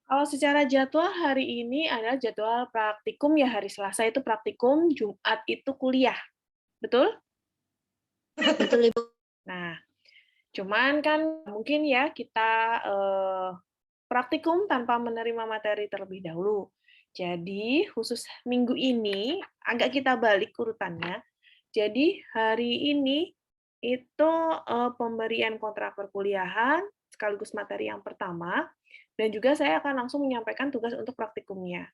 Kalau secara jadwal hari ini adalah jadwal praktikum ya, hari Selasa itu praktikum, Jumat itu kuliah, betul? Betul, Ibu. Nah, cuman kan mungkin ya kita, praktikum tanpa menerima materi terlebih dahulu. Jadi khusus minggu ini agak kita balik urutannya. Jadi hari ini itu, pemberian kontrak perkuliahan sekaligus materi yang pertama, dan juga saya akan langsung menyampaikan tugas untuk praktikumnya.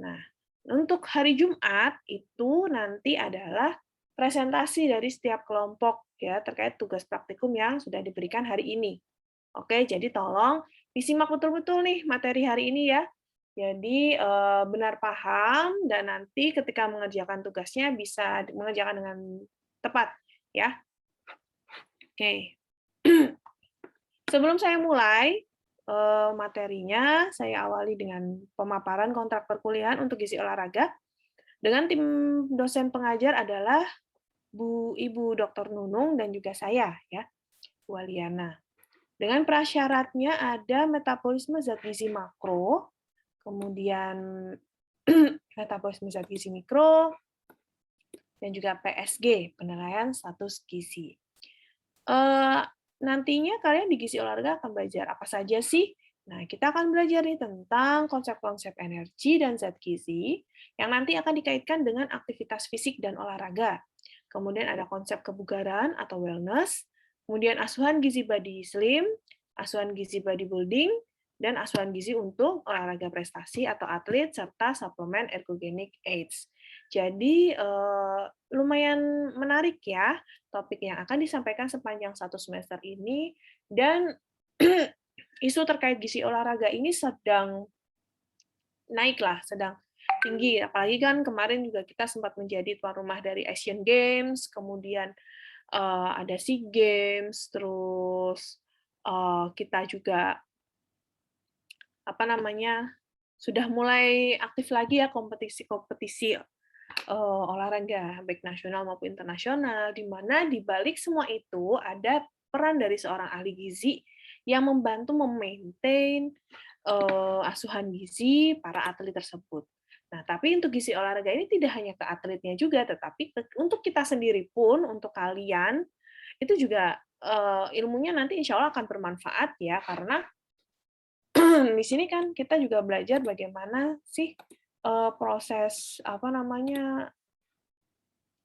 Nah, untuk hari Jumat itu nanti adalah presentasi dari setiap kelompok ya terkait tugas praktikum yang sudah diberikan hari ini. Oke, jadi tolong disimak betul-betul nih materi hari ini ya. Jadi benar paham dan nanti ketika mengerjakan tugasnya bisa mengerjakan dengan tepat ya. Oke. Sebelum saya mulai materinya, saya awali dengan pemaparan kontrak perkuliahan untuk gizi olahraga dengan tim dosen pengajar adalah Ibu Dr. Nunung dan juga saya ya, Bu Aliana. Dengan prasyaratnya ada metabolisme zat gizi makro, kemudian metabolisme zat gizi mikro, dan juga PSG, penilaian status gizi. Eh, Nantinya kalian di gizi olahraga akan belajar apa saja sih? Nah, kita akan belajar nih tentang konsep-konsep energi dan zat gizi yang nanti akan dikaitkan dengan aktivitas fisik dan olahraga. Kemudian ada konsep kebugaran atau wellness, kemudian asuhan gizi body slim, asuhan gizi bodybuilding, dan asuhan gizi untuk olahraga prestasi atau atlet, serta suplemen ergogenik aids. Jadi, lumayan menarik ya topik yang akan disampaikan sepanjang satu semester ini, dan isu terkait gizi olahraga ini sedang naik lah, sedang tinggi. Apalagi kan kemarin juga kita sempat menjadi tuan rumah dari Asian Games, kemudian ada SEA Games, terus kita juga apa namanya sudah mulai aktif lagi ya kompetisi-kompetisi olahraga baik nasional maupun internasional, di mana di balik semua itu ada peran dari seorang ahli gizi yang membantu memaintain asuhan gizi para atlet tersebut. Nah, tapi untuk gizi olahraga ini tidak hanya ke atletnya juga, tetapi untuk kita sendiri pun, untuk kalian, itu juga ilmunya nanti insya Allah akan bermanfaat ya, karena di sini kan kita juga belajar bagaimana sih proses apa namanya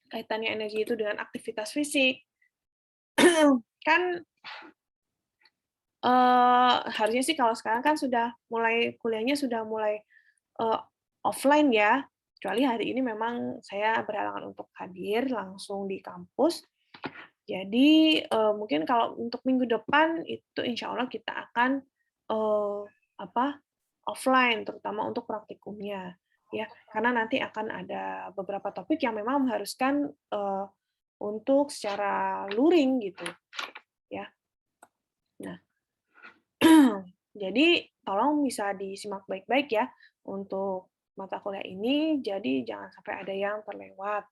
kaitannya energi itu dengan aktivitas fisik. Kan, harusnya sih kalau sekarang kan sudah mulai kuliahnya sudah mulai, eee, offline ya, kecuali hari ini memang saya berhalangan untuk hadir langsung di kampus. Jadi, mungkin kalau untuk minggu depan itu insya Allah kita akan, eee, apa, offline terutama untuk praktikumnya, ya. Karena nanti akan ada beberapa topik yang memang mengharuskan, untuk secara luring gitu, ya. Nah, jadi tolong bisa disimak baik-baik ya untuk mata kuliah ini, jadi jangan sampai ada yang terlewat.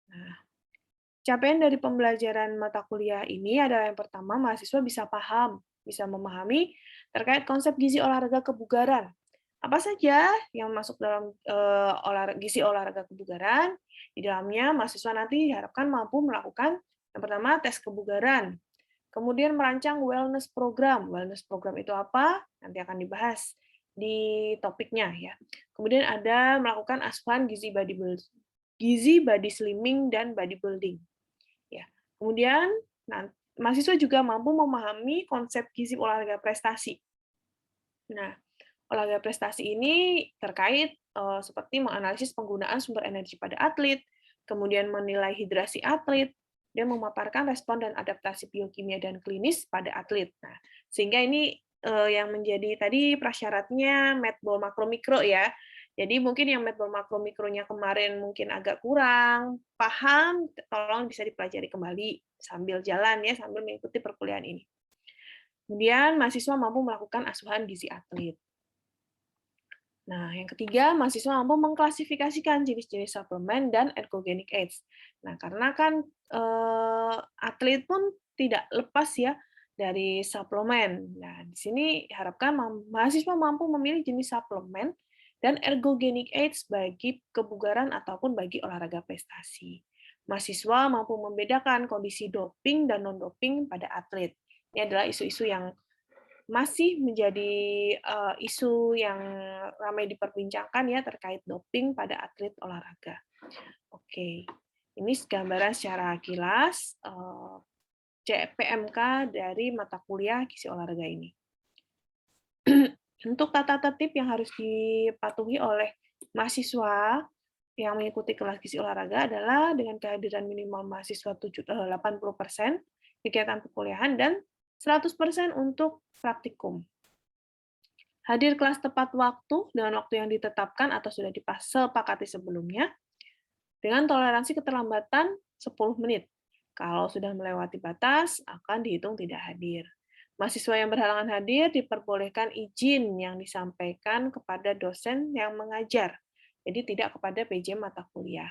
Nah, capaian dari pembelajaran mata kuliah ini adalah yang pertama, mahasiswa bisa paham, bisa memahami terkait konsep gizi olahraga kebugaran. Apa saja yang masuk dalam gizi olahraga kebugaran? Di dalamnya mahasiswa nanti diharapkan mampu melakukan yang pertama tes kebugaran, kemudian merancang wellness program. Wellness program itu apa? Nanti akan dibahas di topiknya ya. Kemudian ada melakukan asuhan gizi body slimming dan bodybuilding. Ya. Kemudian mahasiswa juga mampu memahami konsep gizi olahraga prestasi. Nah, olahraga prestasi ini terkait seperti menganalisis penggunaan sumber energi pada atlet, kemudian menilai hidrasi atlet, dan memaparkan respon dan adaptasi biokimia dan klinis pada atlet. Nah, sehingga ini yang menjadi tadi prasyaratnya medbol makro mikro ya. Jadi mungkin yang medbol makro mikronya kemarin mungkin agak kurang paham, tolong bisa dipelajari kembali sambil jalan ya, sambil mengikuti perkuliahan ini. Kemudian mahasiswa mampu melakukan asuhan gizi atlet. Nah, yang ketiga, mahasiswa mampu mengklasifikasikan jenis-jenis suplemen dan ergogenik aids. Nah, karena kan atlet pun tidak lepas ya dari suplemen. Nah, di sini diharapkan mahasiswa mampu memilih jenis suplemen dan ergogenic aids bagi kebugaran ataupun bagi olahraga prestasi. Mahasiswa mampu membedakan kondisi doping dan non-doping pada atlet. Ini adalah isu-isu yang masih menjadi isu yang ramai diperbincangkan ya terkait doping pada atlet olahraga. Oke, ini gambaran secara kilas PMK dari mata kuliah gizi olahraga ini. Untuk tata tertib yang harus dipatuhi oleh mahasiswa yang mengikuti kelas gizi olahraga adalah dengan kehadiran minimal mahasiswa 80% kegiatan perkuliahan dan 100% untuk praktikum. Hadir kelas tepat waktu dengan waktu yang ditetapkan atau sudah disepakati sebelumnya dengan toleransi keterlambatan 10 menit. Kalau sudah melewati batas, akan dihitung tidak hadir. Mahasiswa yang berhalangan hadir diperbolehkan izin yang disampaikan kepada dosen yang mengajar, jadi tidak kepada PJ mata kuliah.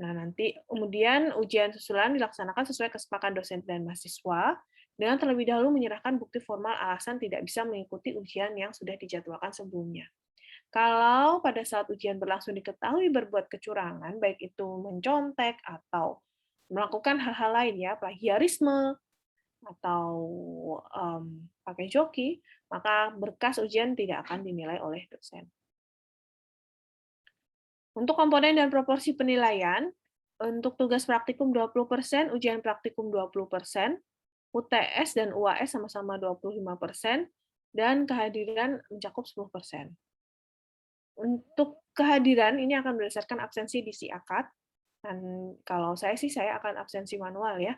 Nah, nanti kemudian ujian susulan dilaksanakan sesuai kesepakatan dosen dan mahasiswa, dengan terlebih dahulu menyerahkan bukti formal alasan tidak bisa mengikuti ujian yang sudah dijadwalkan sebelumnya. Kalau pada saat ujian berlangsung diketahui berbuat kecurangan, baik itu mencontek atau melakukan hal-hal lain ya, plagiarisme atau pakai joki, maka berkas ujian tidak akan dinilai oleh dosen. Untuk komponen dan proporsi penilaian, untuk tugas praktikum 20%, ujian praktikum 20%, UTS dan UAS sama-sama 25%, dan kehadiran mencakup 10%. Untuk kehadiran ini akan berdasarkan absensi di si akad, dan kalau saya sih saya akan absensi manual ya,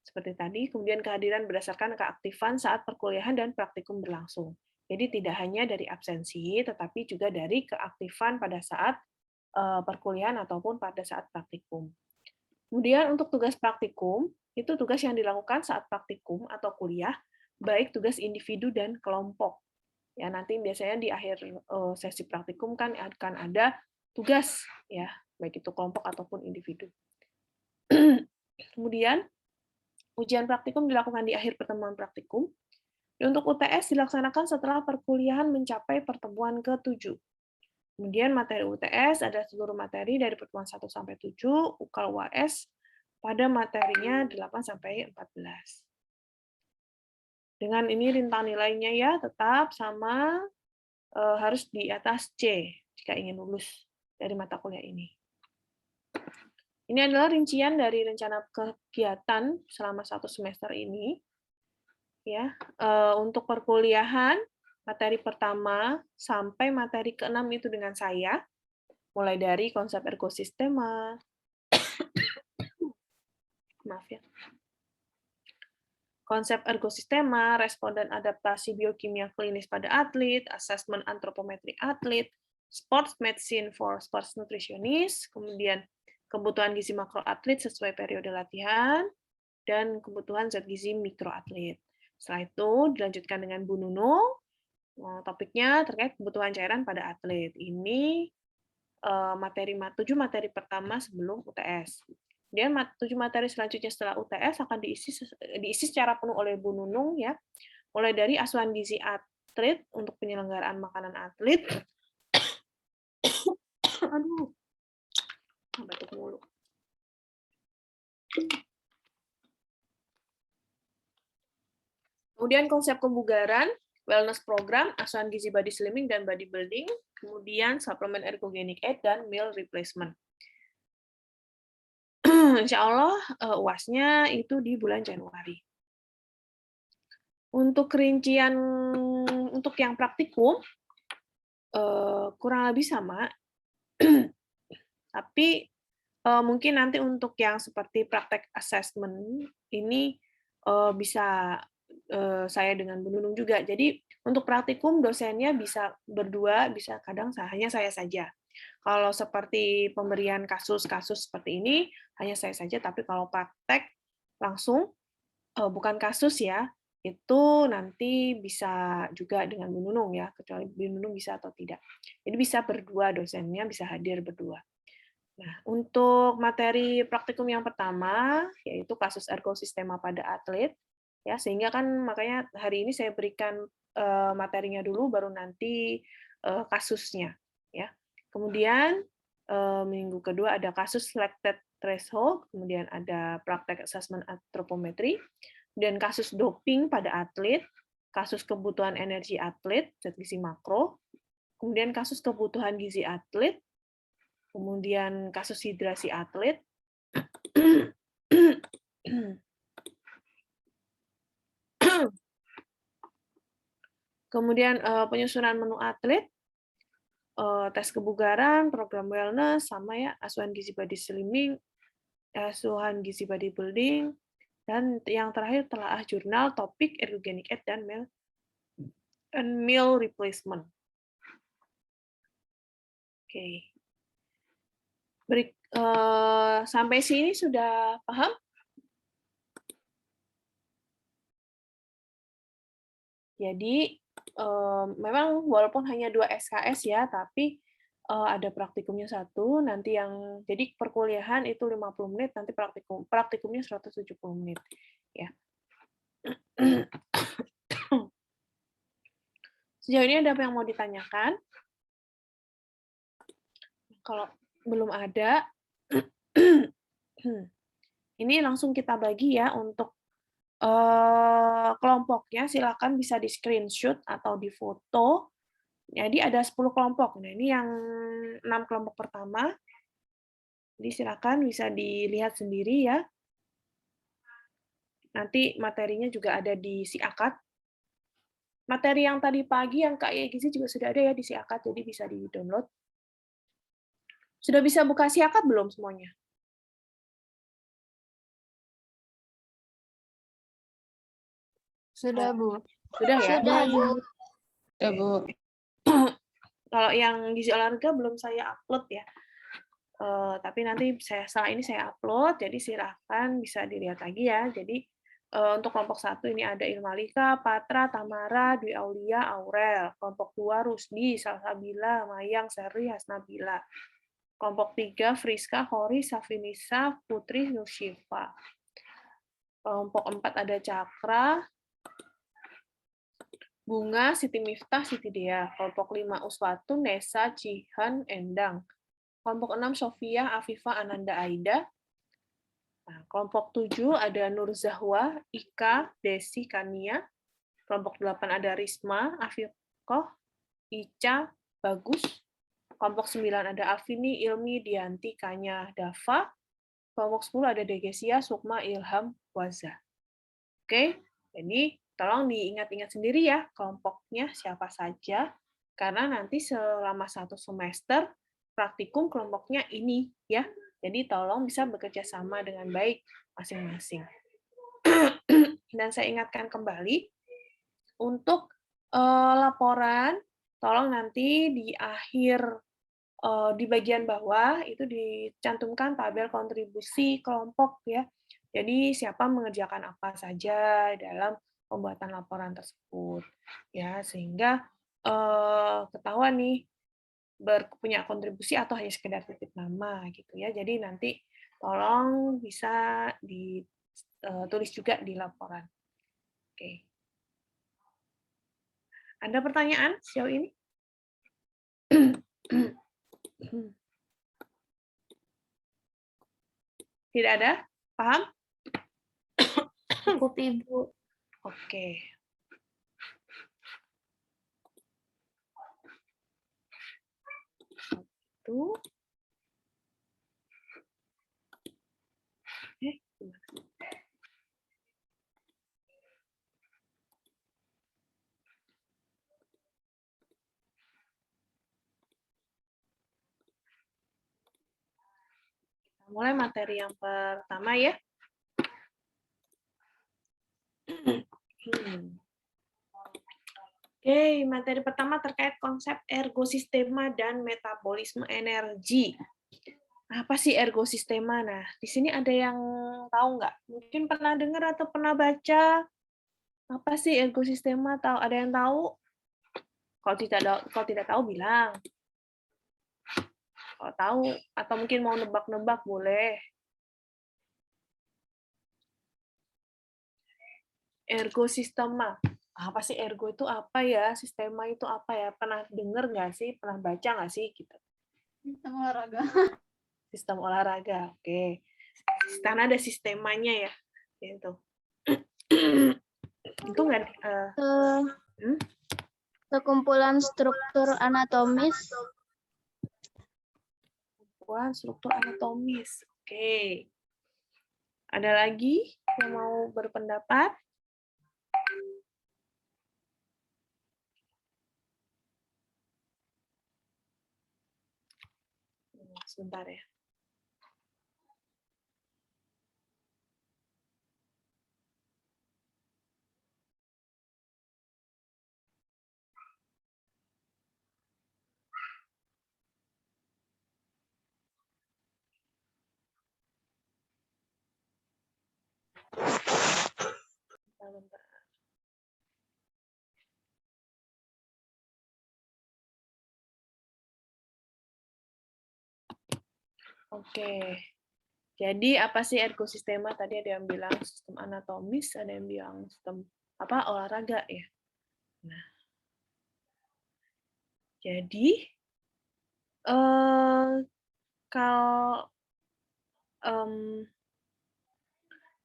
seperti tadi. Kemudian kehadiran berdasarkan keaktifan saat perkuliahan dan praktikum berlangsung. Jadi tidak hanya dari absensi, tetapi juga dari keaktifan pada saat perkuliahan ataupun pada saat praktikum. Kemudian untuk tugas praktikum, itu tugas yang dilakukan saat praktikum atau kuliah, baik tugas individu dan kelompok. Ya, nanti biasanya di akhir sesi praktikum kan akan ada tugas ya, baik itu kelompok ataupun individu. Kemudian ujian praktikum dilakukan di akhir pertemuan praktikum. Dan untuk UTS dilaksanakan setelah perkuliahan mencapai pertemuan ke-7. Kemudian materi UTS ada seluruh materi dari pertemuan 1 sampai 7, UKAL UAS pada materinya 8 sampai 14. Dengan ini rentang nilainya ya tetap sama, harus di atas C jika ingin lulus dari mata kuliah ini. Ini adalah rincian dari rencana kegiatan selama 1 semester ini. Ya, untuk perkuliahan, materi pertama sampai materi ke-6 itu dengan saya, mulai dari konsep ergosistema, maaf ya, konsep ergosistema, respon dan adaptasi biokimia klinis pada atlet, asesmen antropometri atlet, sports medicine for sports nutritionist, kemudian kebutuhan gizi makro atlet sesuai periode latihan, dan kebutuhan zat gizi mikro atlet. Setelah itu dilanjutkan dengan Bu Nunung, topiknya terkait kebutuhan cairan pada atlet. Ini 7 materi pertama sebelum UTS. Kemudian 7 materi selanjutnya setelah UTS akan diisi secara penuh oleh Bu Nunung ya, mulai dari asuhan gizi atlet untuk penyelenggaraan makanan atlet. Aduh, batuk mulu. Kemudian konsep kebugaran, wellness program, asuhan gizi body slimming dan body building, kemudian suplemen ergogenic aid dan meal replacement. Insya Allah UAS-nya itu di bulan Januari. Untuk rincian untuk yang praktikum kurang lebih sama, tapi mungkin nanti untuk yang seperti praktek assessment ini bisa saya dengan Bu Nunung juga. Jadi untuk praktikum dosennya bisa berdua, bisa kadang hanya saya saja. Kalau seperti pemberian kasus-kasus seperti ini hanya saya saja, tapi kalau praktek langsung bukan kasus ya, itu nanti bisa juga dengan Bu Nunung ya, kecuali Bu Nunung bisa atau tidak. Jadi bisa berdua, dosennya bisa hadir berdua. Nah, untuk materi praktikum yang pertama, yaitu kasus ergosistema pada atlet, Ya, sehingga kan makanya hari ini saya berikan materinya dulu, baru nanti kasusnya. Ya. Kemudian minggu kedua ada kasus selected threshold, kemudian ada praktek assessment antropometri, dan kasus doping pada atlet, kasus kebutuhan energi atlet, zat gizi makro, kemudian kasus kebutuhan gizi atlet, kemudian kasus hidrasi atlet, kemudian penyusunan menu atlet, tes kebugaran, program wellness, sama ya, asuhan gizi body slimming, asuhan gizi body building, dan yang terakhir telaah jurnal, topik, ergogenic aid, dan meal replacement. Oke. Sampai sini sudah paham? Jadi, memang walaupun hanya 2 SKS ya, tapi ada praktikumnya 1, nanti yang jadi perkuliahan itu 50 menit, nanti praktikumnya 170 menit, ya. Sejauh ini ada apa yang mau ditanyakan? Kalau belum ada, ini langsung kita bagi ya untuk kelompoknya, silakan bisa di-screenshot atau difoto. Jadi ada 10 kelompok. Nah, ini yang 6 kelompok pertama. Jadi silakan bisa dilihat sendiri ya. Nanti materinya juga ada di si akad. Materi yang tadi pagi yang Kak Gizi juga sudah ada ya di si akad, jadi bisa di-download. Sudah bisa buka si akad belum semuanya? Sudah, Bu. Sudah ya? Sudah, Bu. Ya, Bu. Kalau yang gizi olahraga belum saya upload ya. Tapi nanti setelah ini saya upload, jadi silakan bisa dilihat lagi ya. Jadi untuk kelompok 1 ini ada Ilmalika, Patra, Tamara, Dwi Aulia, Aurel. Kelompok 2 Rusdi, Salsabila, Mayang, Seri, Hasnabila. Kelompok 3 Friska, Hori, Safinisa, Putri, Nusyifa. Kelompok 4 ada Cakra, Bunga, Siti Miftah, Siti Dea. Kelompok 5 Uswatu, Nesa, Cihan, Endang. Kelompok 6 Sofia, Afifa, Ananda, Aida. Nah, kelompok 7 ada Nur Zahwa, Ika, Desi, Kania. Kelompok 8 ada Risma, Afiqoh, Ica, Bagus. Kelompok 9 ada Afini, Ilmi, Dianti, Kanya, Dava. Kelompok 10 ada Degesia, Sukma, Ilham, Waza. Oke, jadi tolong diingat-ingat sendiri ya kelompoknya siapa saja, karena nanti selama 1 semester praktikum kelompoknya ini ya. Jadi tolong bisa bekerja sama dengan baik masing-masing. Dan saya ingatkan kembali untuk laporan, tolong nanti di akhir di bagian bawah itu dicantumkan tabel kontribusi kelompok ya. Jadi siapa mengerjakan apa saja dalam pembuatan laporan tersebut ya, sehingga ketahuan nih punya kontribusi atau hanya sekedar titip nama gitu ya. Jadi nanti tolong bisa ditulis juga di laporan. Oke. Ada pertanyaan sejauh ini? Tidak ada? Paham? Cukup, Ibu. Oke. Itu. Gimana? Mulai materi yang pertama ya. Oke, materi pertama terkait konsep ergosistema dan metabolisme energi. Apa sih ergosistema? Nah, di sini ada yang tahu nggak? Mungkin pernah dengar atau pernah baca. Apa sih ergosistema? Tahu? Ada yang tahu? Kalau tidak tahu bilang. Kalau tahu atau mungkin mau nebak-nebak boleh. Ergosistema. Apa sih ergo itu apa ya? Sistema itu apa ya? Pernah dengar nggak sih? Pernah baca nggak sih? Gitu. Sistem olahraga. Sistem olahraga. Oke. Karena ada sistemanya ya. Gitu. Itu nggak? Hmm? Sekumpulan struktur anatomis. Kumpulan struktur anatomis. Oke. Ada lagi yang mau berpendapat? Sebentar ya. Bentar. Oke. Jadi apa sih ergosistema? Tadi ada yang bilang sistem anatomis, ada yang bilang sistem apa olahraga ya. Nah, jadi kalau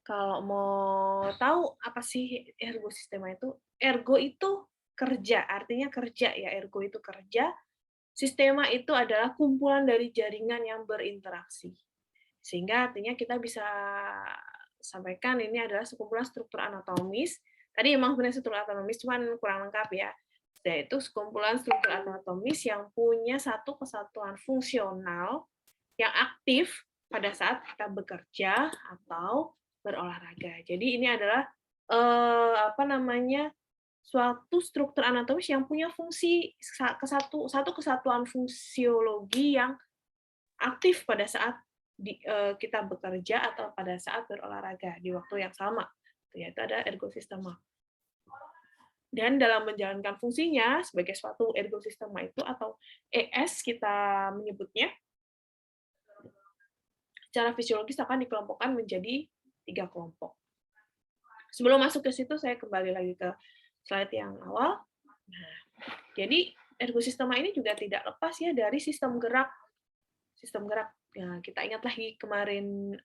kalau mau tahu apa sih ergosistema itu, ergo itu kerja, artinya kerja ya, ergo itu kerja. Sistema itu adalah kumpulan dari jaringan yang berinteraksi. Sehingga artinya kita bisa sampaikan ini adalah sekumpulan struktur anatomis. Tadi emang benar struktur anatomis, cuman kurang lengkap ya. Yaitu sekumpulan struktur anatomis yang punya satu kesatuan fungsional yang aktif pada saat kita bekerja atau berolahraga. Jadi ini adalah apa namanya suatu struktur anatomis yang punya fungsi satu kesatuan fungsiologi yang aktif pada saat kita bekerja atau pada saat berolahraga di waktu yang sama, yaitu ada ergosistema. Dan dalam menjalankan fungsinya sebagai suatu ergosistema itu atau ES kita menyebutnya, secara fisiologis akan dikelompokkan menjadi 3 kelompok. Sebelum masuk ke situ, saya kembali lagi ke slide yang awal. Nah, jadi ergosistema ini juga tidak lepas ya dari sistem gerak. Sistem gerak. Ya, kita ingat lagi kemarin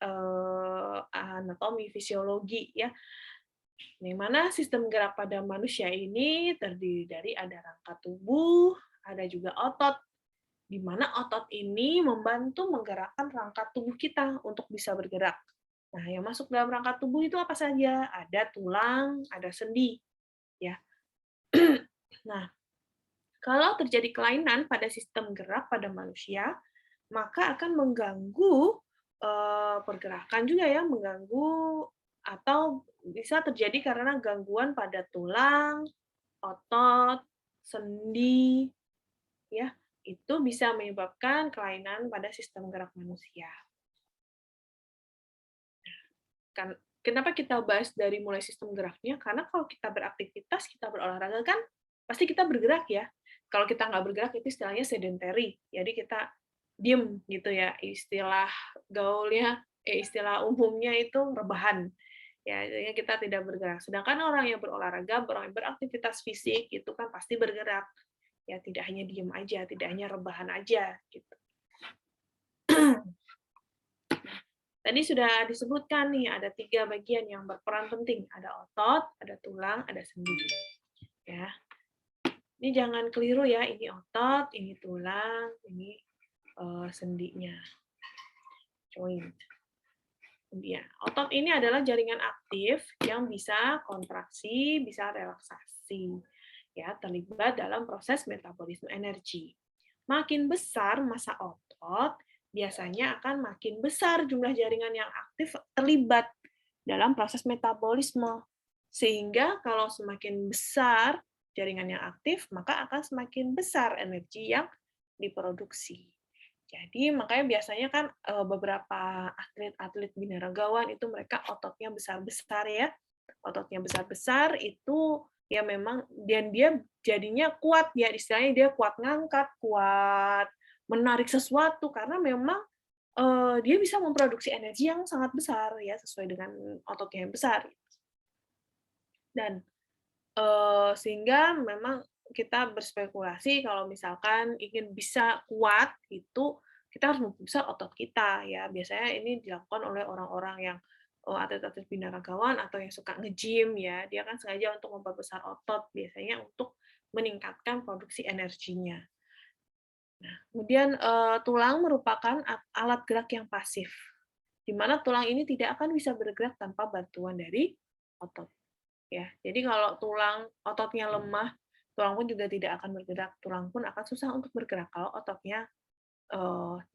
anatomi fisiologi ya. Di mana sistem gerak pada manusia ini terdiri dari ada rangka tubuh, ada juga otot, di mana otot ini membantu menggerakkan rangka tubuh kita untuk bisa bergerak. Nah, yang masuk dalam rangka tubuh itu apa saja? Ada tulang, ada sendi, ya. Nah, kalau terjadi kelainan pada sistem gerak pada manusia, maka akan mengganggu pergerakan juga ya, mengganggu atau bisa terjadi karena gangguan pada tulang, otot, sendi, ya, itu bisa menyebabkan kelainan pada sistem gerak manusia. Kan, kenapa kita bahas dari mulai sistem geraknya? Karena kalau kita beraktivitas, kita berolahraga kan pasti kita bergerak ya. Kalau kita nggak bergerak itu istilahnya sedentary. Jadi kita diem gitu ya. Istilah gaulnya, istilah umumnya itu rebahan. Ya, jadi kita tidak bergerak. Sedangkan orang yang berolahraga, orang yang beraktivitas fisik itu kan pasti bergerak. Ya, tidak hanya diem aja, tidak hanya rebahan aja gitu. Tadi sudah disebutkan nih, ada 3 bagian yang berperan penting. Ada otot, ada tulang, ada sendi. Ya. Ini jangan keliru ya, ini otot, ini tulang, ini sendinya. Joint. Ya, otot ini adalah jaringan aktif yang bisa kontraksi, bisa relaksasi. Ya, terlibat dalam proses metabolisme energi. Makin besar massa otot, biasanya akan makin besar jumlah jaringan yang aktif terlibat dalam proses metabolisme. Sehingga kalau semakin besar jaringan yang aktif, maka akan semakin besar energi yang diproduksi. Jadi makanya biasanya kan beberapa atlet-atlet binaragawan itu mereka ototnya besar-besar ya. Ototnya besar-besar itu ya memang dan dia jadinya kuat ya, istilahnya dia kuat ngangkat, kuat menarik sesuatu karena memang dia bisa memproduksi energi yang sangat besar ya sesuai dengan ototnya yang besar. Dan sehingga memang kita berspekulasi kalau misalkan ingin bisa kuat itu kita harus memperbesar otot kita ya. Biasanya ini dilakukan oleh orang-orang yang atlet-atlet binaragawan atau yang suka nge-gym ya. Dia kan sengaja untuk memperbesar otot biasanya untuk meningkatkan produksi energinya. Nah, kemudian tulang merupakan alat gerak yang pasif, di mana tulang ini tidak akan bisa bergerak tanpa bantuan dari otot. Ya, jadi kalau tulang ototnya lemah, tulang pun juga tidak akan bergerak. Tulang pun akan susah untuk bergerak kalau ototnya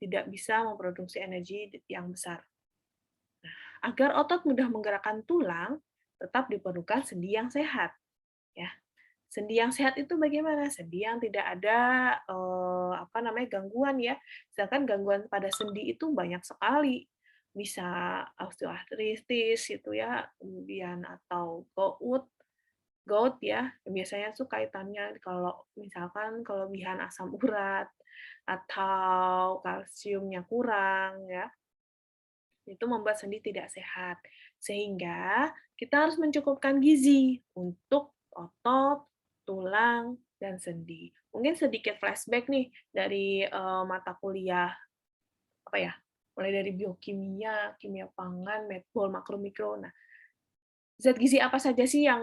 tidak bisa memproduksi energi yang besar. Nah, agar otot mudah menggerakkan tulang, tetap diperlukan sendi yang sehat. Ya, sendi yang sehat itu bagaimana? Sendi yang tidak ada gangguan ya. Sedangkan gangguan pada sendi itu banyak sekali. Bisa osteoartritis gitu ya, kemudian atau gout ya, biasanya tuh kaitannya kalau misalkan kelebihan asam urat atau kalsiumnya kurang ya, itu membuat sendi tidak sehat. Sehingga kita harus mencukupkan gizi untuk otot, tulang, dan sendi. Mungkin sedikit flashback nih dari mata kuliah apa ya? Mulai dari biokimia, kimia pangan, medbol, makro mikro. Nah, zat gizi apa saja sih yang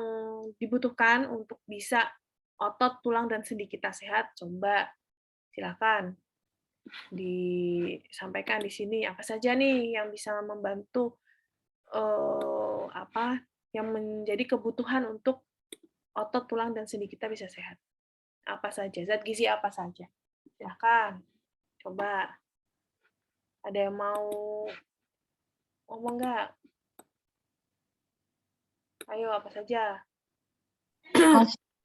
dibutuhkan untuk bisa otot, tulang, dan sendi kita sehat? Coba silakan disampaikan di sini apa saja nih yang bisa membantu apa yang menjadi kebutuhan untuk otot, tulang, dan sendi kita bisa sehat. Apa saja? Zat gizi apa saja? Silakan. Coba. Ada yang mau ngomong nggak? Ayo, apa saja?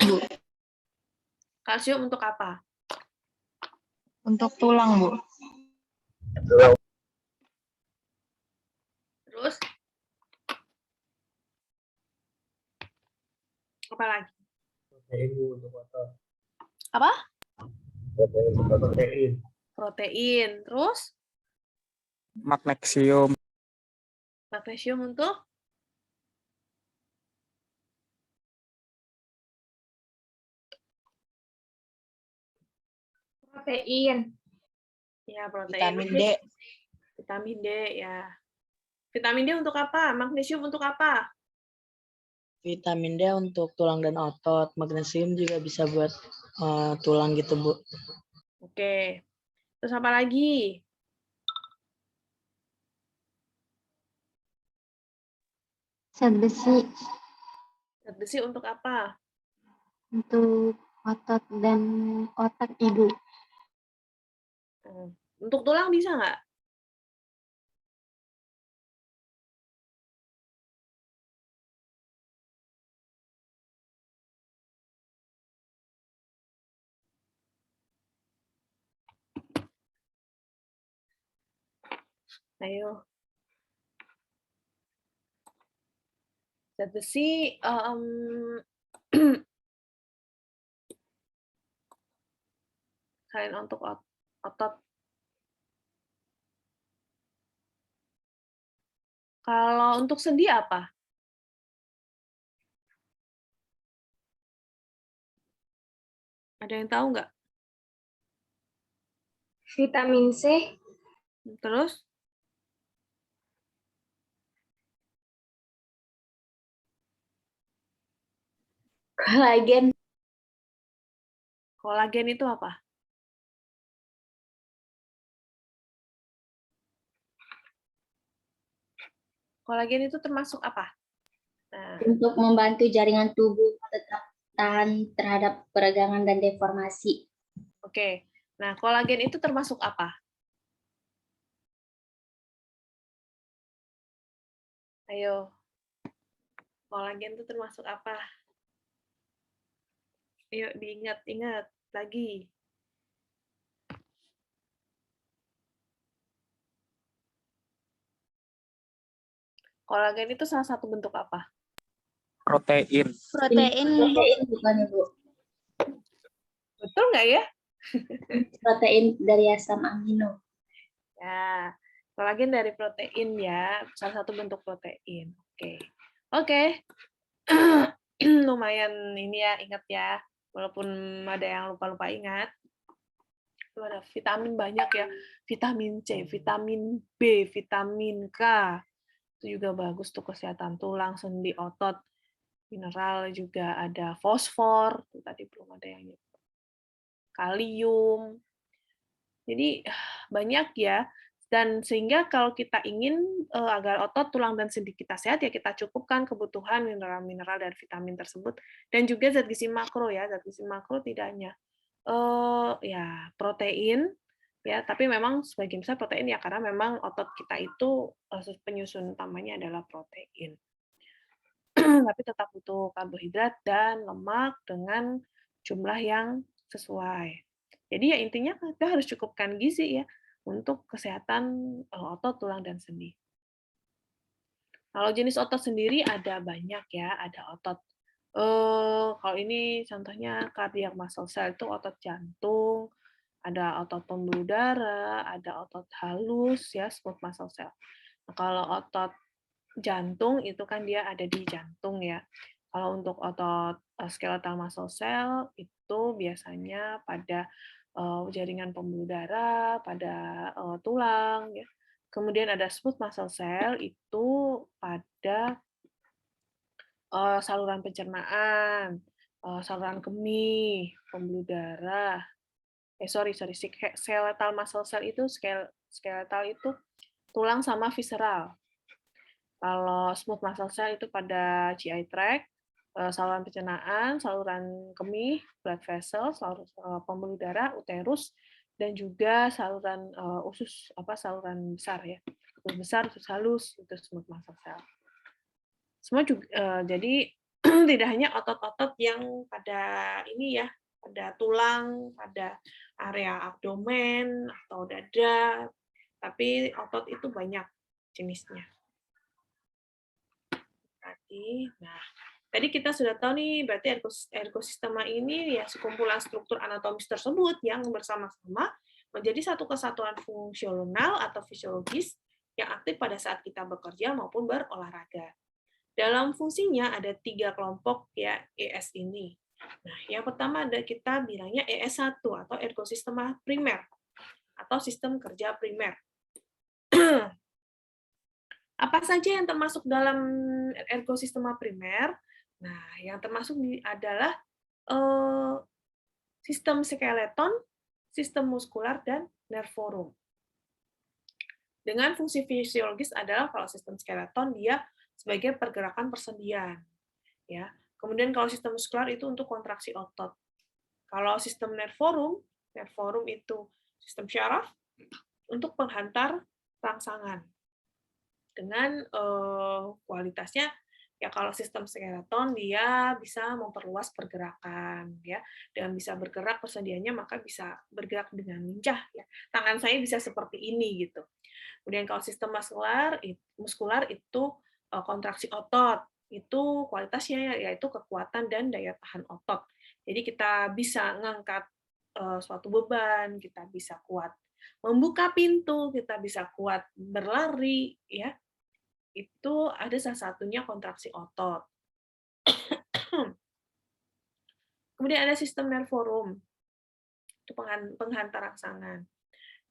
Bu. Kalsium untuk apa? Untuk tulang, Bu. Terus apa lagi? Protein untuk otot. Apa? Protein. Protein. Terus Magnesium. magnesium untuk Protein. ya protein. Vitamin D. Vitamin D ya. Vitamin D untuk apa? Magnesium untuk apa? Vitamin D untuk tulang dan otot. Magnesium juga bisa buat tulang gitu, Bu. Oke. Terus apa lagi? Zat besi Zat besi untuk apa? untuk otot dan otak ibu. Untuk tulang bisa nggak? Ayo. Zat besi selain untuk otot. Kalau untuk sendi apa? Ada yang tahu nggak? Vitamin C, Terus? kolagen, Kolagen itu apa? Kolagen itu termasuk apa? Nah, untuk membantu jaringan tubuh tetap tahan terhadap peregangan dan deformasi. oke. Nah, kolagen itu termasuk apa? Ayo. Kolagen itu termasuk apa? Ayo diingat-ingat lagi. Kolagen itu salah satu bentuk apa? Protein. Protein bukan Bu. Betul nggak ya? Protein dari asam amino. Ya, kolagen dari protein ya, salah satu bentuk protein. Oke. Oke. lumayan ini ya, ingat ya, walaupun ada yang lupa-lupa ingat. Itu ada vitamin banyak ya, vitamin C, vitamin B, vitamin K, itu juga bagus tuh kesehatan tulang, sendi, otot, mineral juga ada fosfor, tuh tadi belum ada yang nyebut, kalium. Jadi banyak ya, dan sehingga kalau kita ingin agar otot, tulang, dan sendi kita sehat, ya kita cukupkan kebutuhan mineral-mineral dan vitamin tersebut, dan juga zat gizi makro ya, zat gizi makro tidak hanya ya protein, ya, tapi memang sebagian besar protein ya, karena memang otot kita itu penyusun utamanya adalah protein. Tapi tetap butuh karbohidrat dan lemak dengan jumlah yang sesuai. Jadi ya intinya kita harus cukupkan gizi ya untuk kesehatan otot, tulang, dan sendi. Kalau jenis otot sendiri ada banyak ya, ada otot kalau ini contohnya cardiac muscle cell itu otot jantung, ada otot pembuluh darah, ada otot halus ya, smooth muscle cell. Nah, kalau otot jantung itu kan dia ada di jantung ya. Kalau untuk otot skeletal muscle cell itu biasanya pada jaringan pembuluh darah, pada tulang ya. Kemudian ada smooth muscle cell itu pada saluran pencernaan, saluran kemih, pembuluh darah. Sorry, skeletal muscle cell itu skeletal itu tulang sama visceral. Kalau smooth muscle cell itu pada GI tract, saluran pencernaan, saluran kemih, blood vessel, pembuluh darah, uterus, dan juga saluran usus saluran besar ya, usus besar, usus halus, itu smooth muscle cell. Semua juga jadi tidak hanya otot-otot yang pada ini ya, pada tulang, pada area abdomen atau dada, tapi otot itu banyak jenisnya. Nah, tadi kita sudah tahu nih, berarti ergosistema ini ya sekumpulan struktur anatomis tersebut yang bersama-sama menjadi satu kesatuan fungsional atau fisiologis yang aktif pada saat kita bekerja maupun berolahraga. Dalam fungsinya ada 3 kelompok ya ES ini. Nah, yang pertama ada kita bilangnya ES1 atau ergosistema primer atau sistem kerja primer. Apa saja yang termasuk dalam ergosistema primer? Nah, yang termasuk adalah sistem skeleton, sistem muskular, dan nerve forum. Dengan fungsi fisiologis adalah kalau sistem skeleton dia sebagai pergerakan persendian, ya. Kemudian kalau sistem muskular itu untuk kontraksi otot. Kalau sistem nerve forum itu sistem syaraf untuk penghantar rangsangan. Dengan kualitasnya ya kalau sistem skeleton dia bisa memperluas pergerakan ya, dengan bisa bergerak persendiannya maka bisa bergerak dengan lincah ya. Tangan saya bisa seperti ini gitu. Kemudian kalau sistem muskular itu kontraksi otot, itu kualitasnya yaitu kekuatan dan daya tahan otot. Jadi kita bisa ngangkat suatu beban, kita bisa kuat membuka pintu, kita bisa kuat berlari ya. Itu ada salah satunya kontraksi otot. Kemudian ada sistem nerve forum, itu penghantar rangsangan.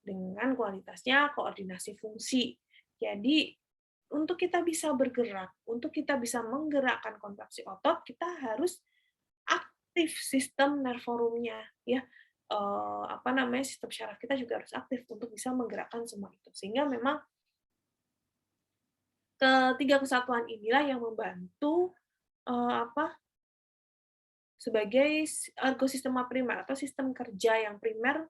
Dengan kualitasnya koordinasi fungsi. Jadi untuk kita bisa bergerak, untuk kita bisa menggerakkan kontraksi otot, kita harus aktif sistem nerve forumnya, ya. Sistem syaraf kita juga harus aktif untuk bisa menggerakkan semua itu. Sehingga memang ketiga kesatuan inilah yang membantu sebagai ergosistema primer atau sistem kerja yang primer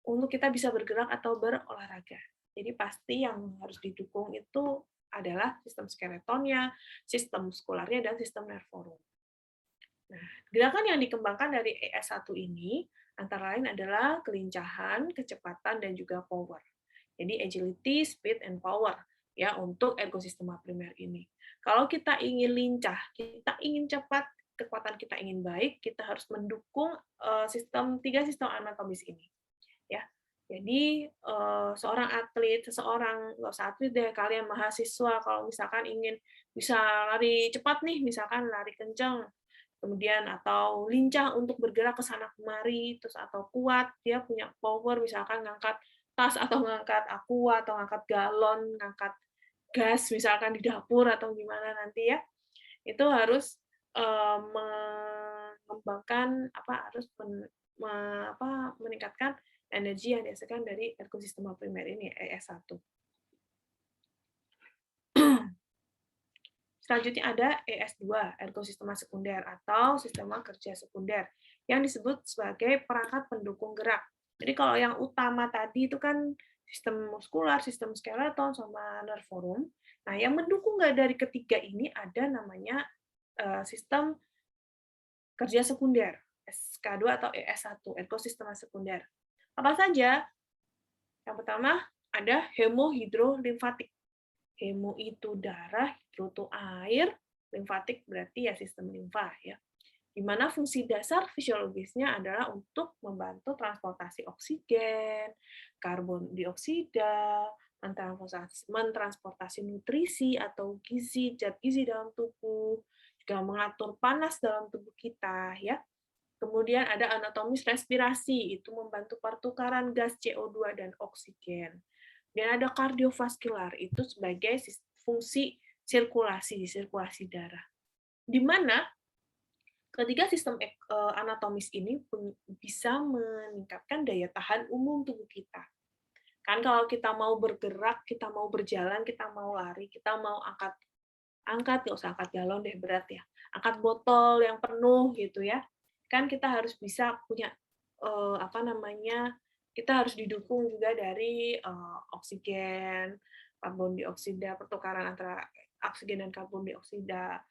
untuk kita bisa bergerak atau berolahraga. Jadi pasti yang harus didukung itu adalah sistem skeletonnya, sistem muskularnya, dan sistem nerve forum. Nah, gerakan yang dikembangkan dari ES1 ini antara lain adalah kelincahan, kecepatan, dan juga power. Jadi agility, speed, and power ya untuk ergosistema primer ini. Kalau kita ingin lincah, kita ingin cepat, kekuatan kita ingin baik, kita harus mendukung tiga sistem anatomis ini. Ya, jadi seorang atlet, seseorang nggak usah atlet deh, kalian mahasiswa kalau misalkan ingin bisa lari cepat nih, misalkan lari kencang, kemudian atau lincah untuk bergerak ke sana kemari, terus atau kuat, dia punya power misalkan ngangkat tas atau ngangkat aqua atau ngangkat galon, ngangkat gas misalkan di dapur atau gimana nanti ya. Itu harus mengembangkan harus meningkatkan energi yang dihasilkan dari ekosistem primer ini ES1. Selanjutnya ada ES2, ergosistema sekunder atau sistema kerja sekunder, yang disebut sebagai perangkat pendukung gerak. Jadi kalau yang utama tadi itu kan sistem muskular, sistem skeleton, sama nerve forum. Nah, yang mendukung dari ketiga ini ada namanya sistem kerja sekunder, SK2 atau ES1, ergosistema sekunder. Apa saja? Yang pertama ada hemohidrolimfatik. Hemo itu darah, hidro itu air, limfatik berarti ya sistem limfa ya. Di mana fungsi dasar fisiologisnya adalah untuk membantu transportasi oksigen, karbon dioksida, mentransportasi nutrisi atau gizi, zat gizi dalam tubuh, juga mengatur panas dalam tubuh kita ya. Kemudian ada anatomis respirasi, itu membantu pertukaran gas CO2 dan oksigen. Dan ada kardiovaskular, itu sebagai fungsi sirkulasi darah. Di mana ketiga sistem anatomis ini bisa meningkatkan daya tahan umum tubuh kita. Kan kalau kita mau bergerak, kita mau berjalan, kita mau lari, kita mau angkat, nggak usah angkat galon deh, berat ya. Angkat botol yang penuh gitu ya. Kan kita harus bisa punya kita harus didukung juga dari oksigen, karbon dioksida, pertukaran antara oksigen dan karbon dioksida,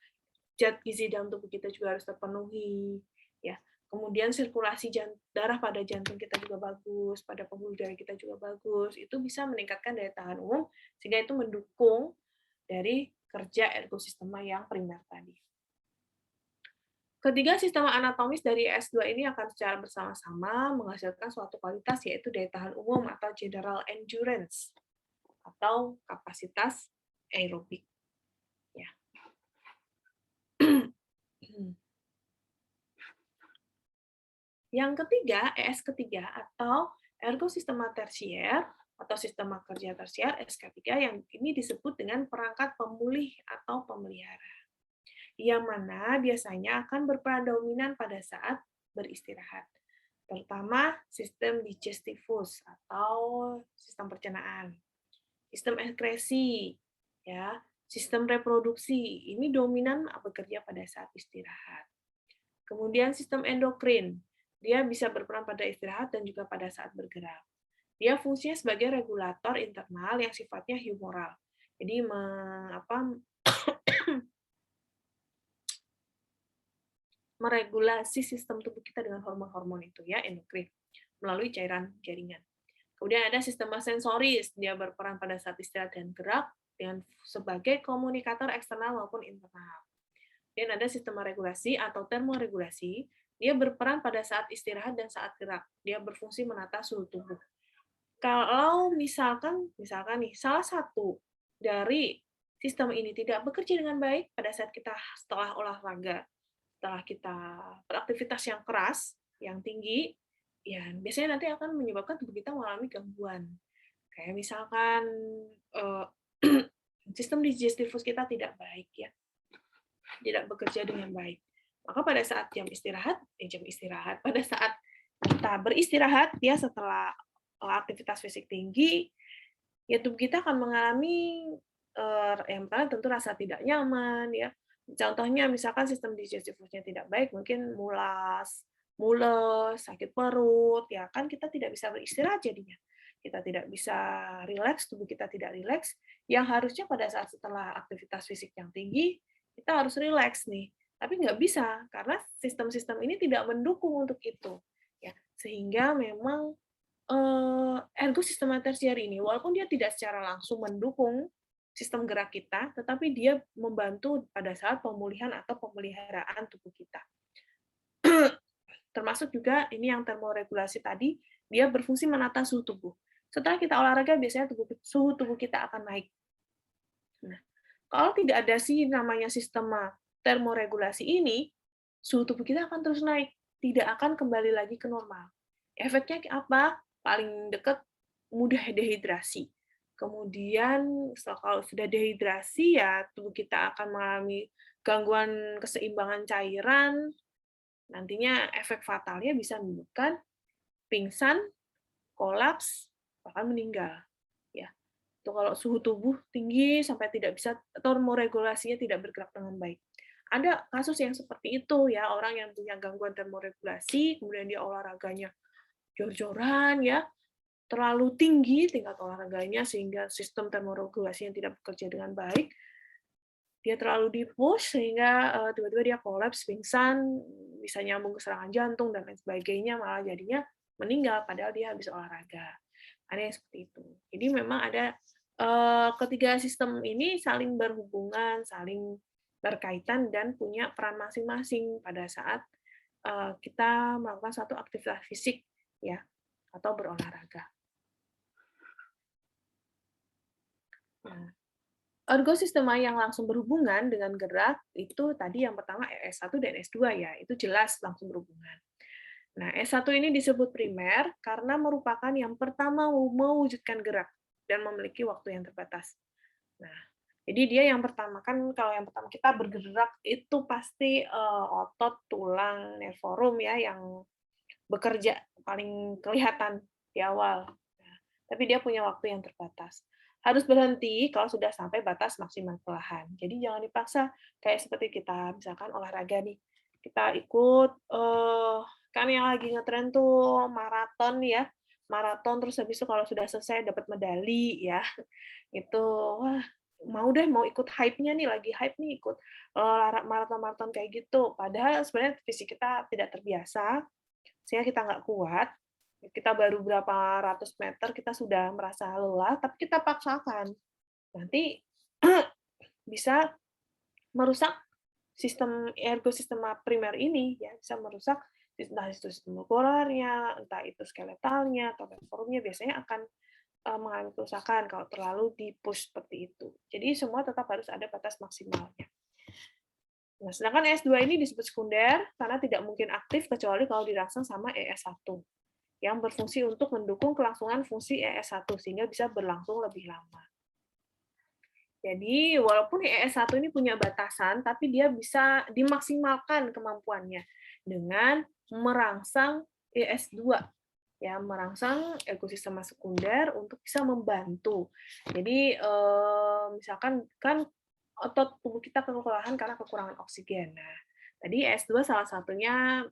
zat gizi dalam tubuh kita juga harus terpenuhi, ya. Kemudian sirkulasi darah pada jantung kita juga bagus, pada pembuluh darah kita juga bagus. Itu bisa meningkatkan daya tahan umum, sehingga itu mendukung dari kerja ergosistema yang primer tadi. Ketiga sistem anatomis dari S2 ini akan secara bersama-sama menghasilkan suatu kualitas, yaitu daya tahan umum atau general endurance, atau kapasitas aerobik. Ya. Yang ketiga, ES ketiga atau ergosistema tersier atau sistema kerja tersier SK3 yang ini disebut dengan perangkat pemulih atau pemelihara, yang mana biasanya akan berperan dominan pada saat beristirahat, terutama sistem digestivus atau sistem pencernaan, sistem ekskresi, ya, sistem reproduksi ini dominan bekerja pada saat istirahat. Kemudian sistem endokrin, dia bisa berperan pada istirahat dan juga pada saat bergerak. Dia fungsinya sebagai regulator internal yang sifatnya humoral. Jadi meregulasi sistem tubuh kita dengan hormon-hormon itu ya, endokrin, melalui cairan jaringan. Kemudian ada sistem sensoris, dia berperan pada saat istirahat dan gerak dengan sebagai komunikator eksternal maupun internal. Dan ada sistem regulasi atau termoregulasi, dia berperan pada saat istirahat dan saat gerak. Dia berfungsi menata suhu tubuh. Kalau misalkan nih salah satu dari sistem ini tidak bekerja dengan baik pada saat kita setelah olahraga, setelah kita beraktivitas yang keras, yang tinggi, ya biasanya nanti akan menyebabkan tubuh kita mengalami gangguan. Kayak misalkan sistem digestivus kita tidak baik ya, tidak bekerja dengan baik. Maka pada saat pada saat kita beristirahat ya setelah aktivitas fisik tinggi, ya tubuh kita akan mengalami yang pertama tentu rasa tidak nyaman ya. Contohnya misalkan sistem digestifusnya tidak baik, mungkin mules, sakit perut, ya kan kita tidak bisa beristirahat jadinya. Kita tidak bisa rileks, tubuh kita tidak rileks, yang harusnya pada saat setelah aktivitas fisik yang tinggi, kita harus rileks nih. Tapi nggak bisa, karena sistem-sistem ini tidak mendukung untuk itu. Ya, sehingga memang ergosistema tersier ini, walaupun dia tidak secara langsung mendukung sistem gerak kita, tetapi dia membantu pada saat pemulihan atau pemeliharaan tubuh kita. Termasuk juga ini yang termoregulasi tadi, dia berfungsi menata suhu tubuh. Setelah kita olahraga, biasanya suhu tubuh kita akan naik. Nah, kalau tidak ada namanya sistema termoregulasi ini, suhu tubuh kita akan terus naik, tidak akan kembali lagi ke normal. Efeknya apa? Paling dekat mudah dehidrasi. Kemudian kalau sudah dehidrasi ya tubuh kita akan mengalami gangguan keseimbangan cairan, nantinya efek fatalnya bisa menyebabkan pingsan, kolaps, bahkan meninggal. Ya, itu kalau suhu tubuh tinggi sampai tidak bisa termoregulasinya tidak bergerak dengan baik. Ada kasus yang seperti itu ya, orang yang punya gangguan termoregulasi, kemudian dia olahraganya jor-joran ya, terlalu tinggi tingkat olahraganya sehingga sistem termoregulasinya tidak bekerja dengan baik. Dia terlalu di-push sehingga tiba-tiba dia kolaps, pingsan, bisa nyambung ke serangan jantung dan lain sebagainya, malah jadinya meninggal padahal dia habis olahraga. Ada yang seperti itu. Jadi memang ada ketiga sistem ini saling berhubungan, saling berkaitan dan punya peran masing-masing pada saat kita melakukan satu aktivitas fisik ya atau berolahraga. Nah, ergosistema yang langsung berhubungan dengan gerak itu tadi yang pertama S1 dan S2 ya, itu jelas langsung berhubungan. Nah, S1 ini disebut primer karena merupakan yang pertama mewujudkan gerak dan memiliki waktu yang terbatas. Nah, jadi dia yang pertama kan kalau yang pertama kita bergerak itu pasti otot, tulang, nerve forum ya yang bekerja paling kelihatan di awal. Nah, tapi dia punya waktu yang terbatas. Harus berhenti kalau sudah sampai batas maksimal perlahan. Jadi jangan dipaksa kayak seperti kita misalkan olahraga nih. Kita ikut kan yang lagi ngetren tuh maraton ya. Maraton terus habis itu kalau sudah selesai dapat medali ya. Itu wah mau deh mau ikut hype-nya nih lagi hype nih ikut maraton-maraton kayak gitu. Padahal sebenarnya fisik kita tidak terbiasa sehingga kita nggak kuat, kita baru berapa ratus meter kita sudah merasa lelah, tapi kita paksakan. Nanti bisa merusak sistem ergosistema primer ini, ya bisa merusak entah itu sistem muskularnya, entah itu skeletalnya atau forumnya biasanya akan mengalami kerusakan kalau terlalu di-push seperti itu. Jadi semua tetap harus ada batas maksimalnya. Nah, sedangkan ES2 ini disebut sekunder karena tidak mungkin aktif kecuali kalau dirangsang sama ES1 yang berfungsi untuk mendukung kelangsungan fungsi ES1 sehingga bisa berlangsung lebih lama. Jadi, walaupun ES1 ini punya batasan, tapi dia bisa dimaksimalkan kemampuannya dengan merangsang ES2 ya merangsang ekosistem sekunder untuk bisa membantu. Jadi misalkan kan otot tubuh kita kelelahan karena kekurangan oksigen. Nah, tadi S2 salah satunya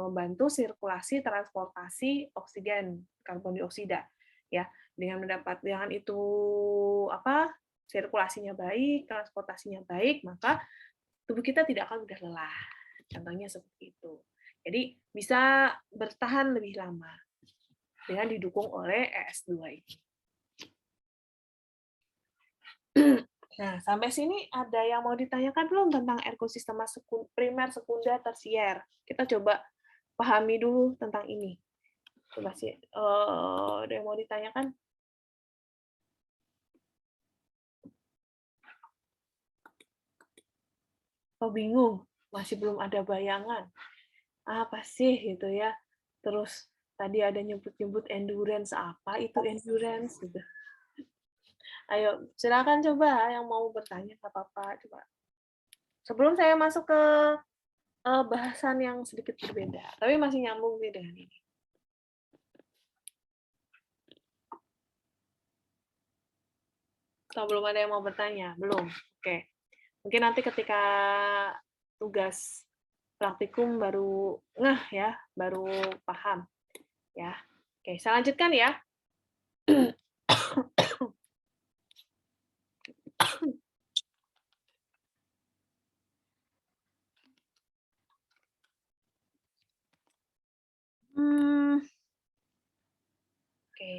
membantu sirkulasi transportasi oksigen karbon dioksida ya. Dengan itu sirkulasinya baik, transportasinya baik, maka tubuh kita tidak akan mudah lelah. Contohnya seperti itu. Jadi bisa bertahan lebih lama dengan didukung oleh ES2 ini. Nah, sampai sini ada yang mau ditanyakan belum tentang ergosistema primer, sekunder, tersier? Kita coba pahami dulu tentang ini. Coba sih, ada yang mau ditanyakan? Oh, bingung, masih belum ada bayangan. Apa sih gitu ya? Terus tadi ada nyebut-nyebut endurance, apa itu endurance gitu. Ayo, silakan coba yang mau bertanya, nggak apa-apa, coba. Sebelum saya masuk ke bahasan yang sedikit berbeda, tapi masih nyambung nih dengan ini. Atau belum ada yang mau bertanya? Belum? Oke. Mungkin nanti ketika tugas praktikum baru ngeh ya, baru paham. Ya. Oke, saya lanjutkan ya. Oke.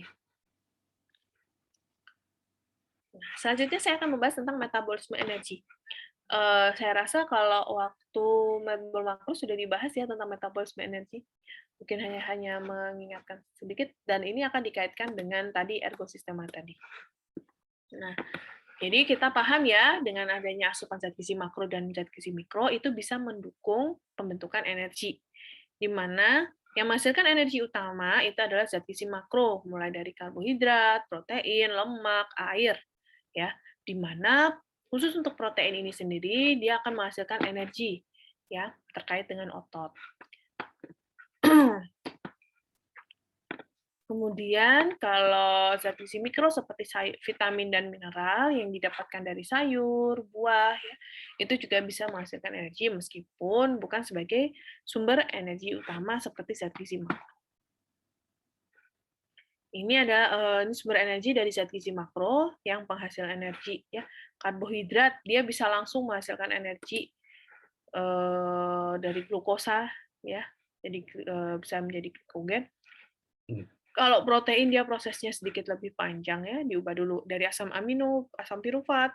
Nah, selanjutnya saya akan membahas tentang metabolisme energi. Saya rasa kalau waktu bermakna sudah dibahas ya tentang metabolisme energi. Mungkin hanya mengingatkan sedikit, dan ini akan dikaitkan dengan tadi ergosistema tadi. Nah, Jadi kita paham ya, dengan adanya asupan zat gizi makro dan zat gizi mikro itu bisa mendukung pembentukan energi. Di mana yang menghasilkan energi utama itu adalah zat gizi makro, mulai dari karbohidrat, protein, lemak, air, ya. Di mana khusus untuk protein ini sendiri dia akan menghasilkan energi, ya, terkait dengan otot. Kemudian kalau zat gizi mikro seperti vitamin dan mineral yang didapatkan dari sayur, buah, ya, itu juga bisa menghasilkan energi meskipun bukan sebagai sumber energi utama seperti zat gizi makro. Ini ada ini sumber energi dari zat gizi makro yang penghasil energi, ya. Karbohidrat dia bisa langsung menghasilkan energi dari glukosa, ya, jadi bisa menjadi glikogen. Kalau protein dia prosesnya sedikit lebih panjang ya, diubah dulu dari asam amino, asam pirufat,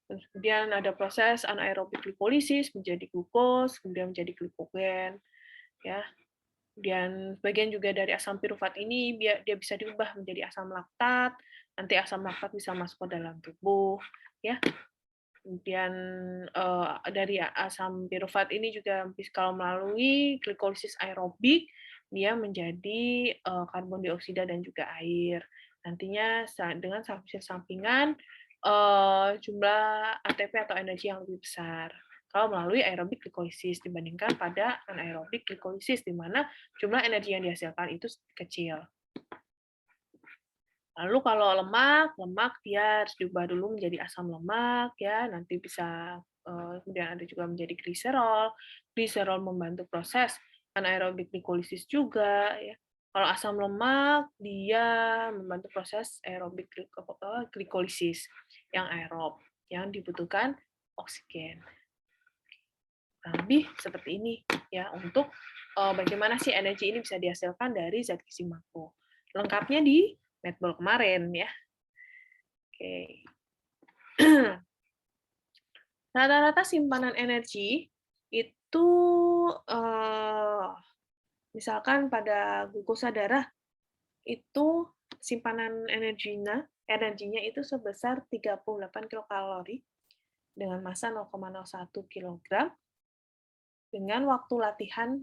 kemudian ada proses anaerobik glikolisis menjadi glukos, kemudian menjadi glikogen, ya. Kemudian bagian juga dari asam pirufat ini dia bisa diubah menjadi asam laktat, nanti asam laktat bisa masuk ke dalam tubuh, ya. Kemudian dari asam pirufat ini juga kalau melalui glikolisis aerobik dia menjadi karbon dioksida dan juga air. Nantinya dengan sampingan jumlah ATP atau energi yang lebih besar. Kalau melalui aerobik glikolisis dibandingkan pada anaerobik glikolisis di mana jumlah energi yang dihasilkan itu kecil. Lalu kalau lemak dia harus diubah dulu menjadi asam lemak ya, nanti bisa kemudian ada juga menjadi gliserol. Gliserol membantu proses anaerobik glikolisis juga ya. Kalau asam lemak dia membantu proses aerobik glikolisis yang aerob yang dibutuhkan oksigen. Kurang lebih seperti ini ya untuk bagaimana sih energi ini bisa dihasilkan dari zat gizi makro. Lengkapnya di netball kemarin ya. Oke. Rata-rata simpanan energi itu misalkan pada glukosa darah itu simpanan energinya itu sebesar 38 kilokalori dengan massa 0,01 kg dengan waktu latihan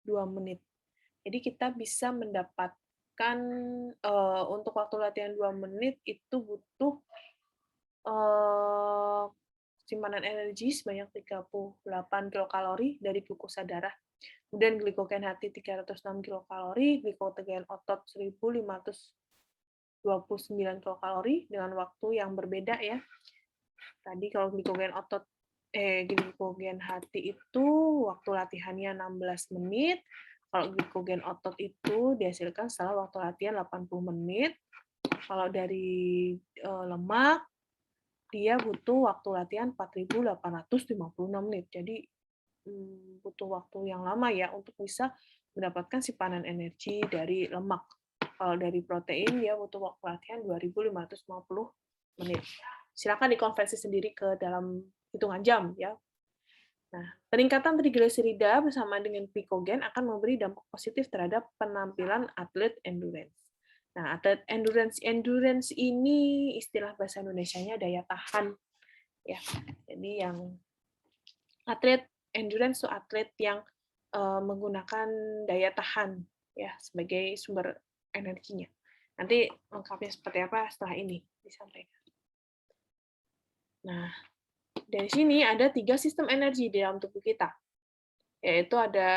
2 menit. Jadi kita bisa mendapatkan untuk waktu latihan 2 menit itu butuh simpanan energi sebanyak 38 kilokalori dari glukosa darah. Kemudian glikogen hati 306 kilokalori, glikogen otot 1529 kilokalori dengan waktu yang berbeda ya. Tadi kalau glikogen hati itu waktu latihannya 16 menit, kalau glikogen otot itu dihasilkan setelah waktu latihan 80 menit. Kalau dari lemak, dia butuh waktu latihan 4.856 menit. Jadi butuh waktu yang lama ya untuk bisa mendapatkan simpanan energi dari lemak. Kalau dari protein, dia butuh waktu latihan 2.550 menit. Silakan dikonversi sendiri ke dalam hitungan jam ya. Nah, peningkatan trigliserida bersama dengan glikogen akan memberi dampak positif terhadap penampilan atlet endurance. Nah, atlet endurance ini istilah bahasa Indonesianya daya tahan ya. Jadi yang atlet endurance itu atlet yang menggunakan daya tahan ya sebagai sumber energinya. Nanti lengkapnya seperti apa setelah ini disampaikan. Nah, dari sini ada 3 sistem energi di dalam tubuh kita. Yaitu ada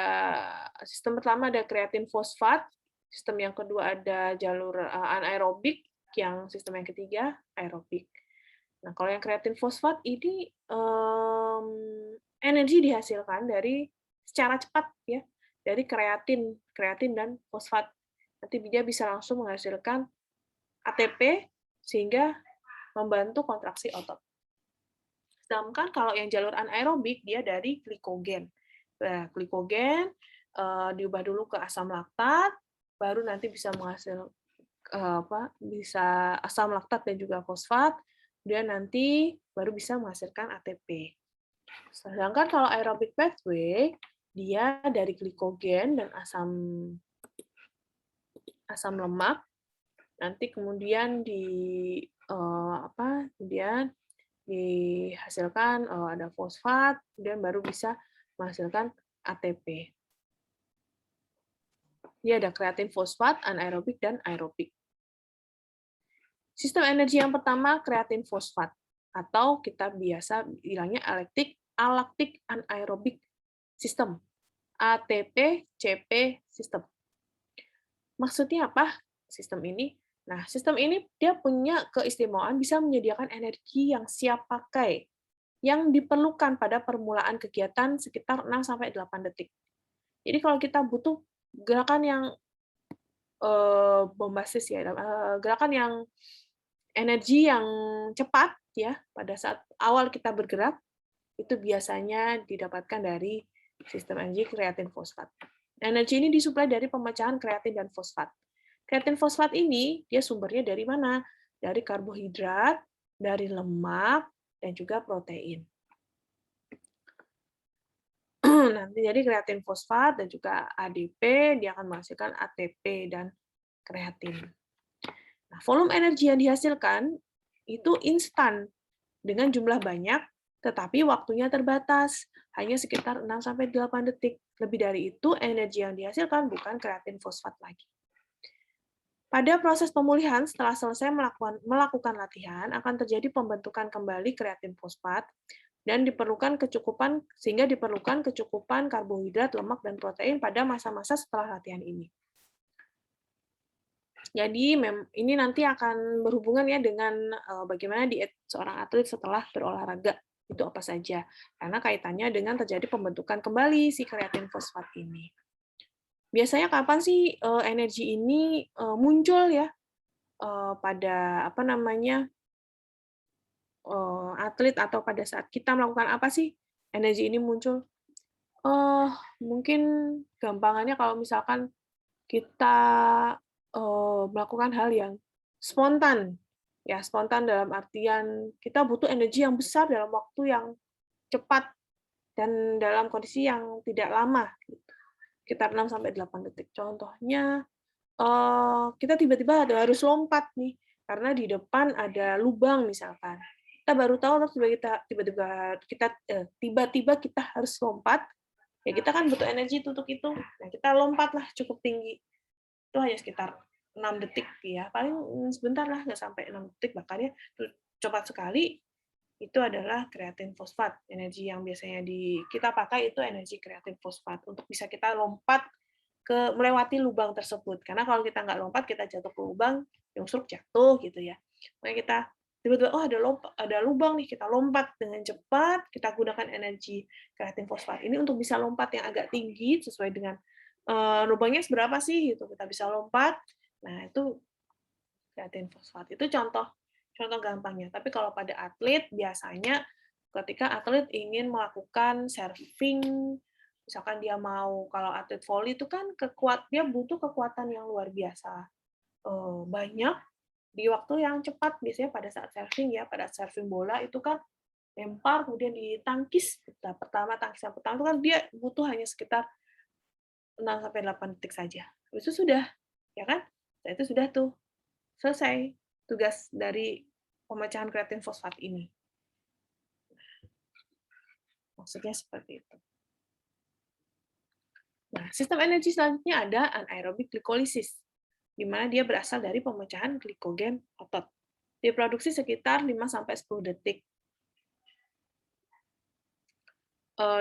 sistem pertama ada kreatin fosfat, sistem yang kedua ada jalur anaerobik, yang sistem yang ketiga aerobik. Nah, kalau yang kreatin fosfat ini energi dihasilkan dari secara cepat ya, dari kreatin dan fosfat. Nanti dia bisa langsung menghasilkan ATP sehingga membantu kontraksi otot. Sedangkan kalau yang jalur anaerobik dia dari glikogen. Nah, glikogen diubah dulu ke asam laktat, baru nanti bisa menghasilkan bisa asam laktat dan juga fosfat, kemudian nanti baru bisa menghasilkan ATP. Sedangkan kalau aerobic pathway dia dari glikogen dan asam lemak, nanti kemudian kemudian dihasilkan ada fosfat, kemudian baru bisa menghasilkan ATP. Dia ada kreatin fosfat, anaerobik, dan aerobik. Sistem energi yang pertama kreatin fosfat, atau kita biasa bilangnya alaktik anaerobik sistem, ATP-CP sistem. Maksudnya apa sistem ini? Nah, sistem ini dia punya keistimewaan bisa menyediakan energi yang siap pakai, yang diperlukan pada permulaan kegiatan sekitar 6-8 detik. Jadi kalau kita butuh gerakan yang bombastis ya, gerakan yang energi yang cepat ya pada saat awal kita bergerak, itu biasanya didapatkan dari sistem energi kreatin fosfat. Energi ini disuplai dari pemecahan kreatin dan fosfat. Kreatin fosfat ini dia sumbernya dari mana? Dari karbohidrat, dari lemak, dan juga protein. Nanti jadi kreatin fosfat dan juga ADP dia akan menghasilkan ATP dan kreatin. Nah, volume energi yang dihasilkan itu instan dengan jumlah banyak, tetapi waktunya terbatas, hanya sekitar 6-8 detik. Lebih dari itu, energi yang dihasilkan bukan kreatin fosfat lagi. Pada proses pemulihan, setelah selesai melakukan latihan, akan terjadi pembentukan kembali kreatin fosfat, dan sehingga diperlukan kecukupan karbohidrat, lemak, dan protein pada masa-masa setelah latihan ini. Jadi ini nanti akan berhubungan ya dengan bagaimana diet seorang atlet setelah berolahraga, itu apa saja. Karena kaitannya dengan terjadi pembentukan kembali si kreatin fosfat ini. Biasanya kapan sih energi ini muncul ya pada atlet atau pada saat kita melakukan apa sih energi ini muncul? Mungkin gampangannya kalau misalkan kita melakukan hal yang spontan, ya spontan dalam artian kita butuh energi yang besar dalam waktu yang cepat dan dalam kondisi yang tidak lama, gitu. Sekitar 6-8 detik. Contohnya, kita tiba-tiba harus lompat nih, karena di depan ada lubang misalkan. Kita baru tahu terus tiba-tiba kita harus lompat, ya kita kan butuh energi untuk itu. Nah, kita lompatlah cukup tinggi. Itu hanya sekitar 6 detik ya, paling sebentar lah, nggak sampai 6 detik, makanya cepat sekali. Itu adalah kreatin fosfat. Energi yang biasanya kita pakai itu energi kreatin fosfat untuk bisa kita lompat melewati lubang tersebut. Karena kalau kita nggak lompat, kita jatuh ke lubang, nyungsruk jatuh gitu ya. Makanya kita tiba-tiba ada lubang nih, kita lompat dengan cepat, kita gunakan energi kreatin fosfat ini untuk bisa lompat yang agak tinggi sesuai dengan lubangnya seberapa sih gitu, kita bisa lompat. Nah, itu kreatin fosfat. Itu contoh gampangnya. Tapi kalau pada atlet, biasanya ketika atlet ingin melakukan surfing, misalkan dia kalau atlet voli itu kan dia butuh kekuatan yang luar biasa banyak di waktu yang cepat. Biasanya pada saat surfing ya, pada surfing bola itu kan lempar kemudian ditangkis. Tangkis yang pertama itu kan dia butuh hanya sekitar 6-8 detik saja. Itu sudah, ya kan? Nah, itu sudah tuh selesai tugas dari pemecahan kreatin fosfat ini. Maksudnya seperti itu. Nah, sistem energi selanjutnya ada anaerobik glikolisis, di mana dia berasal dari pemecahan glikogen otot. Diproduksi sekitar 5-10 detik.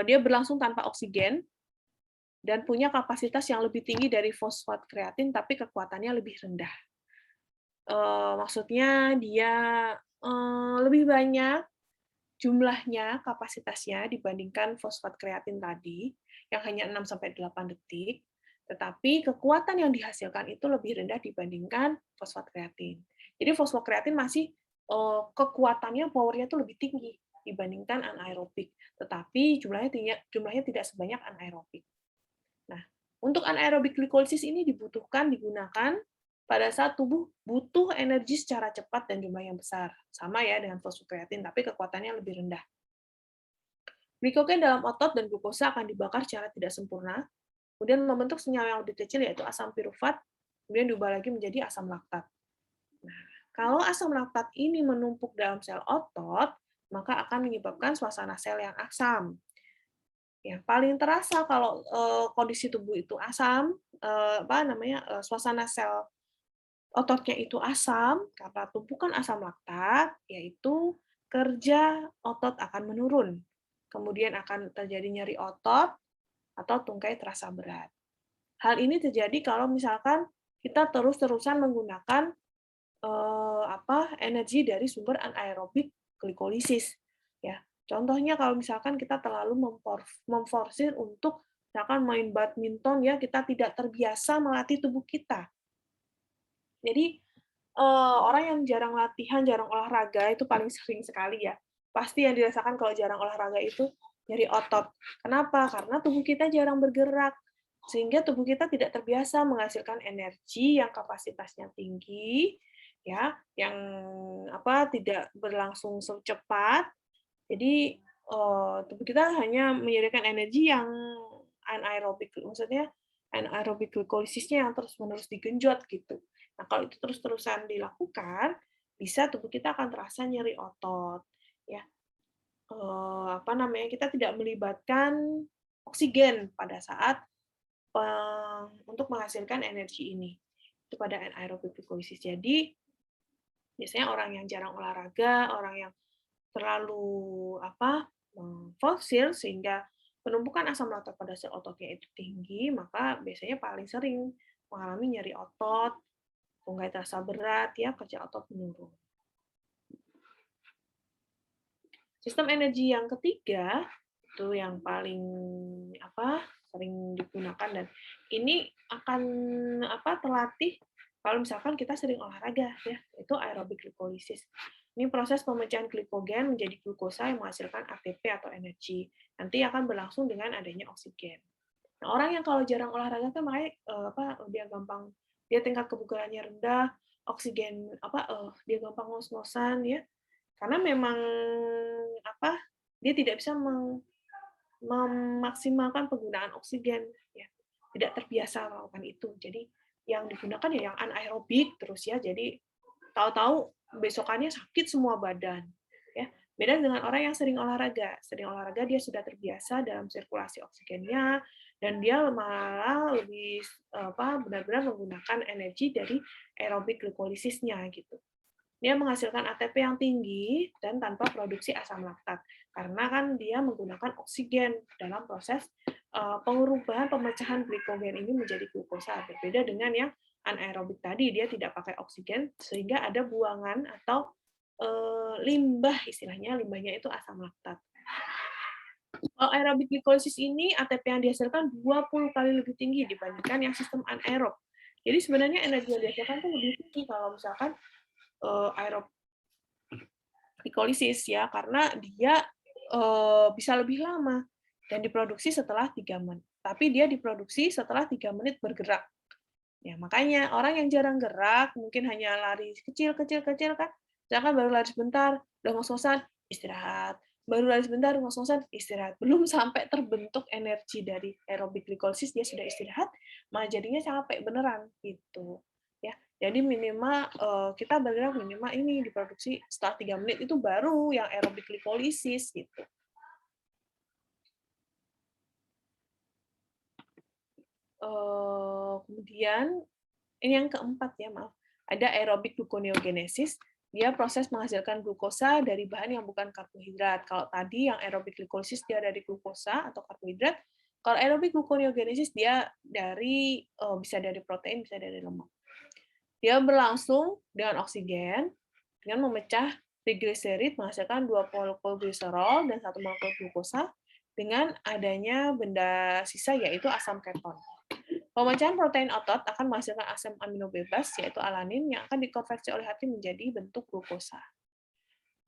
Dia berlangsung tanpa oksigen dan punya kapasitas yang lebih tinggi dari fosfat kreatin, tapi kekuatannya lebih rendah. Maksudnya dia lebih banyak jumlahnya, kapasitasnya dibandingkan fosfat kreatin tadi, yang hanya 6-8 detik, tetapi kekuatan yang dihasilkan itu lebih rendah dibandingkan fosfat kreatin. Jadi fosfat kreatin masih kekuatannya, powernya itu lebih tinggi dibandingkan anaerobik, tetapi jumlahnya tidak sebanyak anaerobik. Nah, untuk anaerobik glikolisis ini digunakan pada saat tubuh butuh energi secara cepat dan jumlah yang besar. Sama ya dengan fosfokreatin, tapi kekuatannya lebih rendah. Glikogen dalam otot dan glukosa akan dibakar secara tidak sempurna, kemudian membentuk senyawa yang lebih kecil yaitu asam pirufat, kemudian diubah lagi menjadi asam laktat. Nah, kalau asam laktat ini menumpuk dalam sel otot, maka akan menyebabkan suasana sel yang asam. Ya, paling terasa kalau kondisi tubuh itu asam, suasana sel ototnya itu asam karena tumpukan asam laktat, yaitu kerja otot akan menurun. Kemudian akan terjadi nyeri otot atau tungkai terasa berat. Hal ini terjadi kalau misalkan kita terus-terusan menggunakan energi dari sumber anaerobik glikolisis. Ya, contohnya kalau misalkan kita terlalu memforsir untuk misalkan main badminton ya, kita tidak terbiasa melatih tubuh kita. Jadi orang yang jarang latihan, jarang olahraga itu paling sering sekali ya. Pasti yang dirasakan kalau jarang olahraga itu nyeri otot. Kenapa? Karena tubuh kita jarang bergerak, sehingga tubuh kita tidak terbiasa menghasilkan energi yang kapasitasnya tinggi, ya, yang tidak berlangsung secepat. Jadi tubuh kita hanya menyediakan energi yang anaerobik, maksudnya anaerobik glikosisnya yang terus-menerus digenjot gitu. Nah, kalau itu terus-terusan dilakukan, bisa tubuh kita akan terasa nyeri otot, ya. Kita tidak melibatkan oksigen pada saat untuk menghasilkan energi ini. Itu pada anaerobik glikolisis. Jadi, biasanya orang yang jarang olahraga, orang yang terlalu fosil sehingga penumpukan asam laktat pada sel ototnya itu tinggi, maka biasanya paling sering mengalami nyeri otot, tungkai terasa berat, ya, kerja otot menurun. Sistem energi yang ketiga itu yang paling sering digunakan dan ini akan terlatih kalau misalkan kita sering olahraga ya, itu aerobik glikolisis. Ini proses pemecahan glikogen menjadi glukosa yang menghasilkan ATP atau energi. Nanti akan berlangsung dengan adanya oksigen. Nah, orang yang kalau jarang olahraga kan makanya dia tingkat kebugarannya rendah, oksigen dia gampang ngos-ngosan ya. Karena memang dia tidak bisa memaksimalkan penggunaan oksigen ya. Tidak terbiasa melakukan itu. Jadi yang digunakan ya yang anaerobik terus ya. Jadi tahu-tahu besokannya sakit semua badan ya. Beda dengan orang yang sering olahraga. Sering olahraga dia sudah terbiasa dalam sirkulasi oksigennya dan dia malah lebih benar-benar menggunakan energi dari aerobik glikolisisnya gitu. Dia menghasilkan ATP yang tinggi dan tanpa produksi asam laktat karena kan dia menggunakan oksigen dalam proses pengurubahan pemecahan glikogen ini menjadi glukosa. Berbeda dengan yang anaerobik tadi, dia tidak pakai oksigen sehingga ada buangan atau limbah, istilahnya limbahnya itu asam laktat. Kalau aerobik glikolisis ini ATP yang dihasilkan 20 kali lebih tinggi dibandingkan yang sistem anaerob. Jadi sebenarnya energi yang dihasilkan itu lebih tinggi kalau misalkan aerob glikolisis ya, karena dia bisa lebih lama dan diproduksi setelah 3 menit. Tapi dia diproduksi setelah 3 menit bergerak. Ya, makanya orang yang jarang gerak, mungkin hanya lari kecil-kecil kan, misalkan baru lari sebentar, udah ngos-ngosan, istirahat. Baru lari sebentar, ngos-ngosan, istirahat. Belum sampai terbentuk energi dari aerobik glikolisis, dia sudah istirahat, malah jadinya capek beneran gitu. Ya, jadi minimal kita bergerak minimal ini diproduksi setelah 3 menit itu baru yang aerobik glikolisis gitu. Kemudian ini yang keempat ya, maaf. Ada aerobik gluconeogenesis, dia proses menghasilkan glukosa dari bahan yang bukan karbohidrat. Kalau tadi yang aerobik glikolisis dia dari glukosa atau karbohidrat, kalau aerobik gluconeogenesis dia dari bisa dari protein, bisa dari lemak. Dia berlangsung dengan oksigen dengan memecah trigliserid menghasilkan 2 molekul gliserol dan 1 molekul glukosa dengan adanya benda sisa yaitu asam keton. Pemecahan protein otot akan menghasilkan asam amino bebas, yaitu alanin, yang akan dikonversi oleh hati menjadi bentuk glukosa.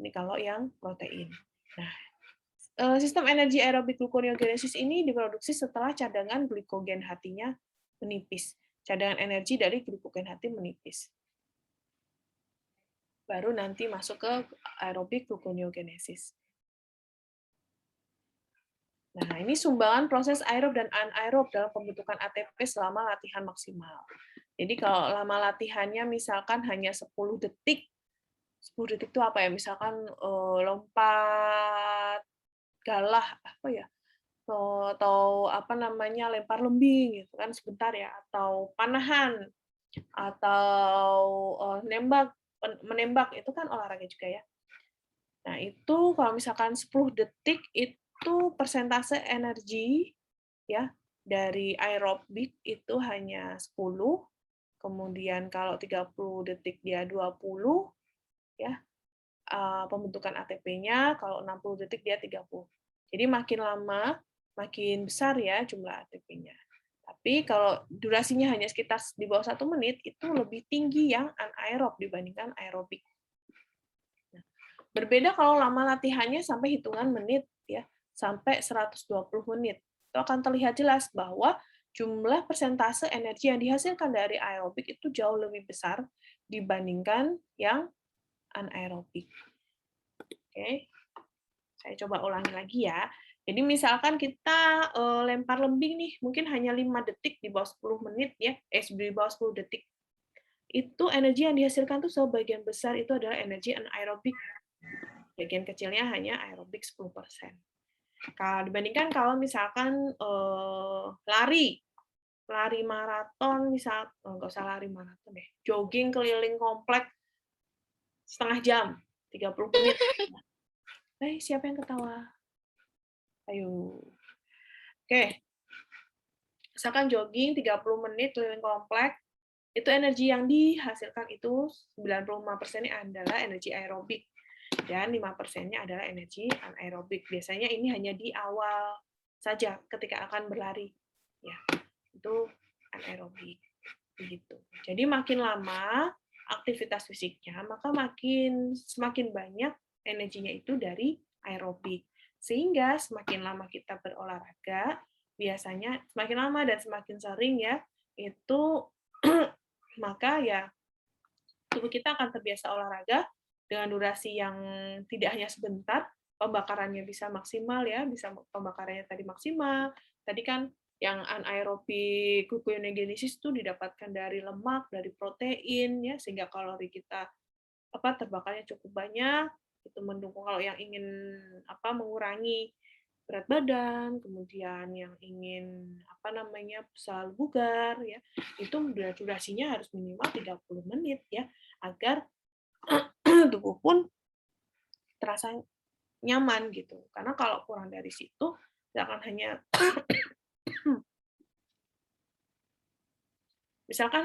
Ini kalau yang protein. Nah, sistem energi aerobik gluconeogenesis ini diproduksi setelah cadangan glikogen hatinya menipis. Cadangan energi dari glikogen hati menipis. Baru nanti masuk ke aerobik gluconeogenesis. Nah, ini sumbangan proses aerob dan anaerob dalam pembentukan ATP selama latihan maksimal. Jadi kalau lama latihannya misalkan hanya 10 detik, 10 detik itu apa ya? Misalkan lompat galah apa ya? Atau apa namanya, lempar lembing gitu kan sebentar ya, atau panahan, atau menembak itu kan olahraga juga ya. Nah, itu kalau misalkan 10 detik itu persentase energi ya dari aerobik itu hanya 10, kemudian kalau 30 detik dia 20 ya, pembentukan ATP-nya, kalau 60 detik dia 30. Jadi makin lama makin besar ya jumlah ATP-nya. Tapi kalau durasinya hanya sekitar di bawah 1 menit, itu lebih tinggi yang anaerob dibandingkan aerobik. Nah, berbeda kalau lama latihannya sampai hitungan menit, ya, sampai 120 menit. Itu akan terlihat jelas bahwa jumlah persentase energi yang dihasilkan dari aerobik itu jauh lebih besar dibandingkan yang anaerobik. Oke, saya coba ulangi lagi ya. Jadi misalkan kita lempar lembing nih, mungkin hanya 5 detik di bawah 10 menit ya, di bawah 10 detik. Itu energi yang dihasilkan tuh sebagian besar itu adalah energi anaerobik. Bagian kecilnya hanya aerobik 10%. Kalau dibandingkan kalau misalkan lari maraton, misal nggak usah lari maraton deh, jogging keliling komplek setengah jam, 30 menit. Siapa yang ketawa? Ayo. Oke, misalkan jogging 30 menit keliling komplek, itu energi yang dihasilkan itu 95%-nya adalah energi aerobik dan 5%-nya adalah energi anaerobik. Biasanya ini hanya di awal saja ketika akan berlari. Ya, itu anaerobik. Begitu. Jadi makin lama aktivitas fisiknya, maka semakin banyak energinya itu dari aerobik. Sehingga semakin lama kita berolahraga, biasanya semakin lama dan semakin sering ya, itu maka ya tubuh kita akan terbiasa olahraga dengan durasi yang tidak hanya sebentar, pembakarannya bisa maksimal ya, bisa pembakarannya tadi maksimal. Tadi kan yang anaerobik gluconeogenesis itu didapatkan dari lemak, dari protein ya, sehingga kalori kita terbakarnya cukup banyak. Itu mendukung kalau yang ingin mengurangi berat badan, kemudian yang ingin selalu bugar ya, itu durasinya harus minimal 30 menit ya, agar tubuh pun terasa nyaman gitu. Karena kalau kurang dari situ, misalkan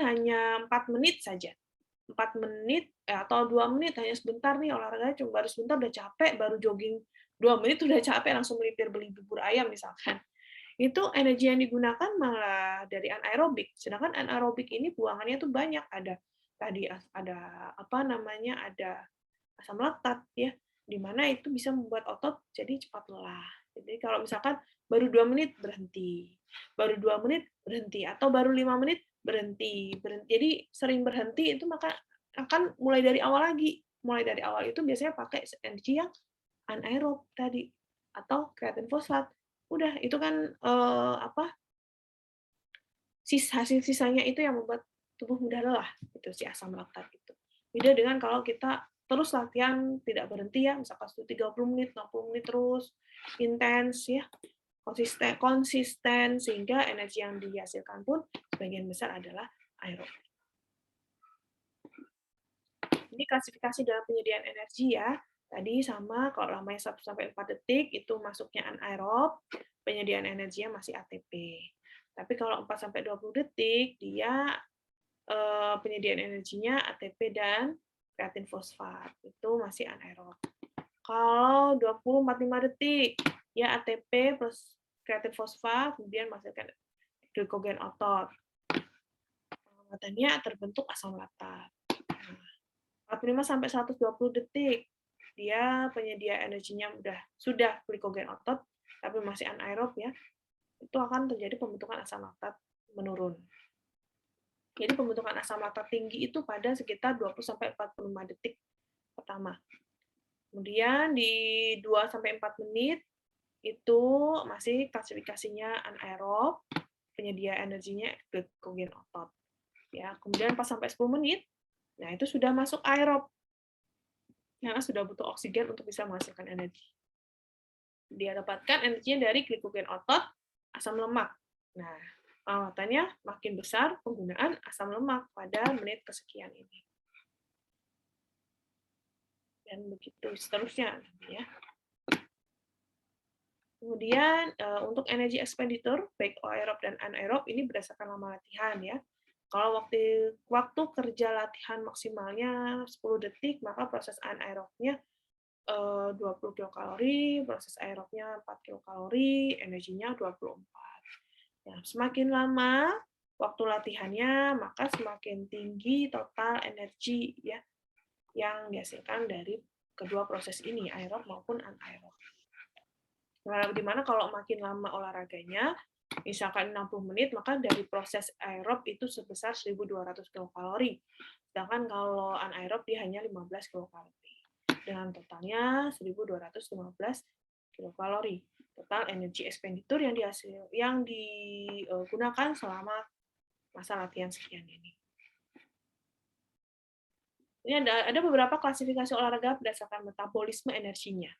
hanya 4 menit saja, 4 menit atau 2 menit, hanya sebentar nih olahraga, baru sebentar udah capek, baru jogging 2 menit udah capek, langsung melipir beli bubur ayam misalkan. Itu energi yang digunakan malah dari anaerobik. Sedangkan anaerobik ini buangannya tuh banyak, ada asam laktat ya, di mana itu bisa membuat otot jadi cepat lelah. Jadi kalau misalkan baru 2 menit berhenti, baru 2 menit berhenti, atau baru 5 menit berhenti. Jadi sering berhenti itu maka akan mulai dari awal lagi. Mulai dari awal itu biasanya pakai energi yang anaerob tadi atau kreatin fosfat. Udah itu kan hasil sisanya itu yang membuat tubuh mudah lelah, itu si asam laktat itu. Beda dengan kalau kita terus latihan tidak berhenti ya, misalkan 30 menit, 60 menit terus intens ya, konsisten sehingga energi yang dihasilkan pun sebagian besar adalah aerob. Ini klasifikasi dalam penyediaan energi ya. Tadi sama, kalau lamanya 1-4 detik itu masuknya anaerob, penyediaan energinya masih ATP. Tapi kalau 4-20 detik, dia penyediaan energinya ATP dan kreatin fosfat. Itu masih anaerob. Kalau 20-45 detik, ya ATP plus kreatin fosfat, kemudian menghasilkan glikogen otot. Penguatannya terbentuk asam laktat. 45-120 detik, dia penyedia energinya sudah glikogen otot, tapi masih anaerob ya, itu akan terjadi pembentukan asam laktat menurun. Jadi pembentukan asam laktat tinggi itu pada sekitar 20-45 detik pertama. Kemudian di 2-4 menit itu masih klasifikasinya anaerob, penyedia energinya glikogen otot. Ya, kemudian pas sampai 10 menit, nah itu sudah masuk aerob. karena sudah butuh oksigen untuk bisa menghasilkan energi. Dia dapatkan energinya dari glikogen otot, asam lemak. Nah, alatannya makin besar penggunaan asam lemak pada menit kesekian ini. Dan begitu seterusnya. Ya. Kemudian untuk energi expenditure, baik aerob dan anaerob, ini berdasarkan lama latihan ya. Kalau waktu kerja latihan maksimalnya 10 detik, maka proses anaerobnya 20 kilokalori, proses aerobnya 4 kilokalori, energinya 24. Ya, semakin lama waktu latihannya, maka semakin tinggi total energi ya yang dihasilkan dari kedua proses ini, aerob maupun anaerob. Nah, dimana kalau makin lama olahraganya, misalkan 60 menit, maka dari proses aerob itu sebesar 1.200 kilokalori. Sedangkan kalau anaerob dia hanya 15 kilokalori. Dengan totalnya 1.215 kilokalori. Total energi expenditure yang digunakan selama masa latihan sekian ini. Ini ada beberapa klasifikasi olahraga berdasarkan metabolisme energinya.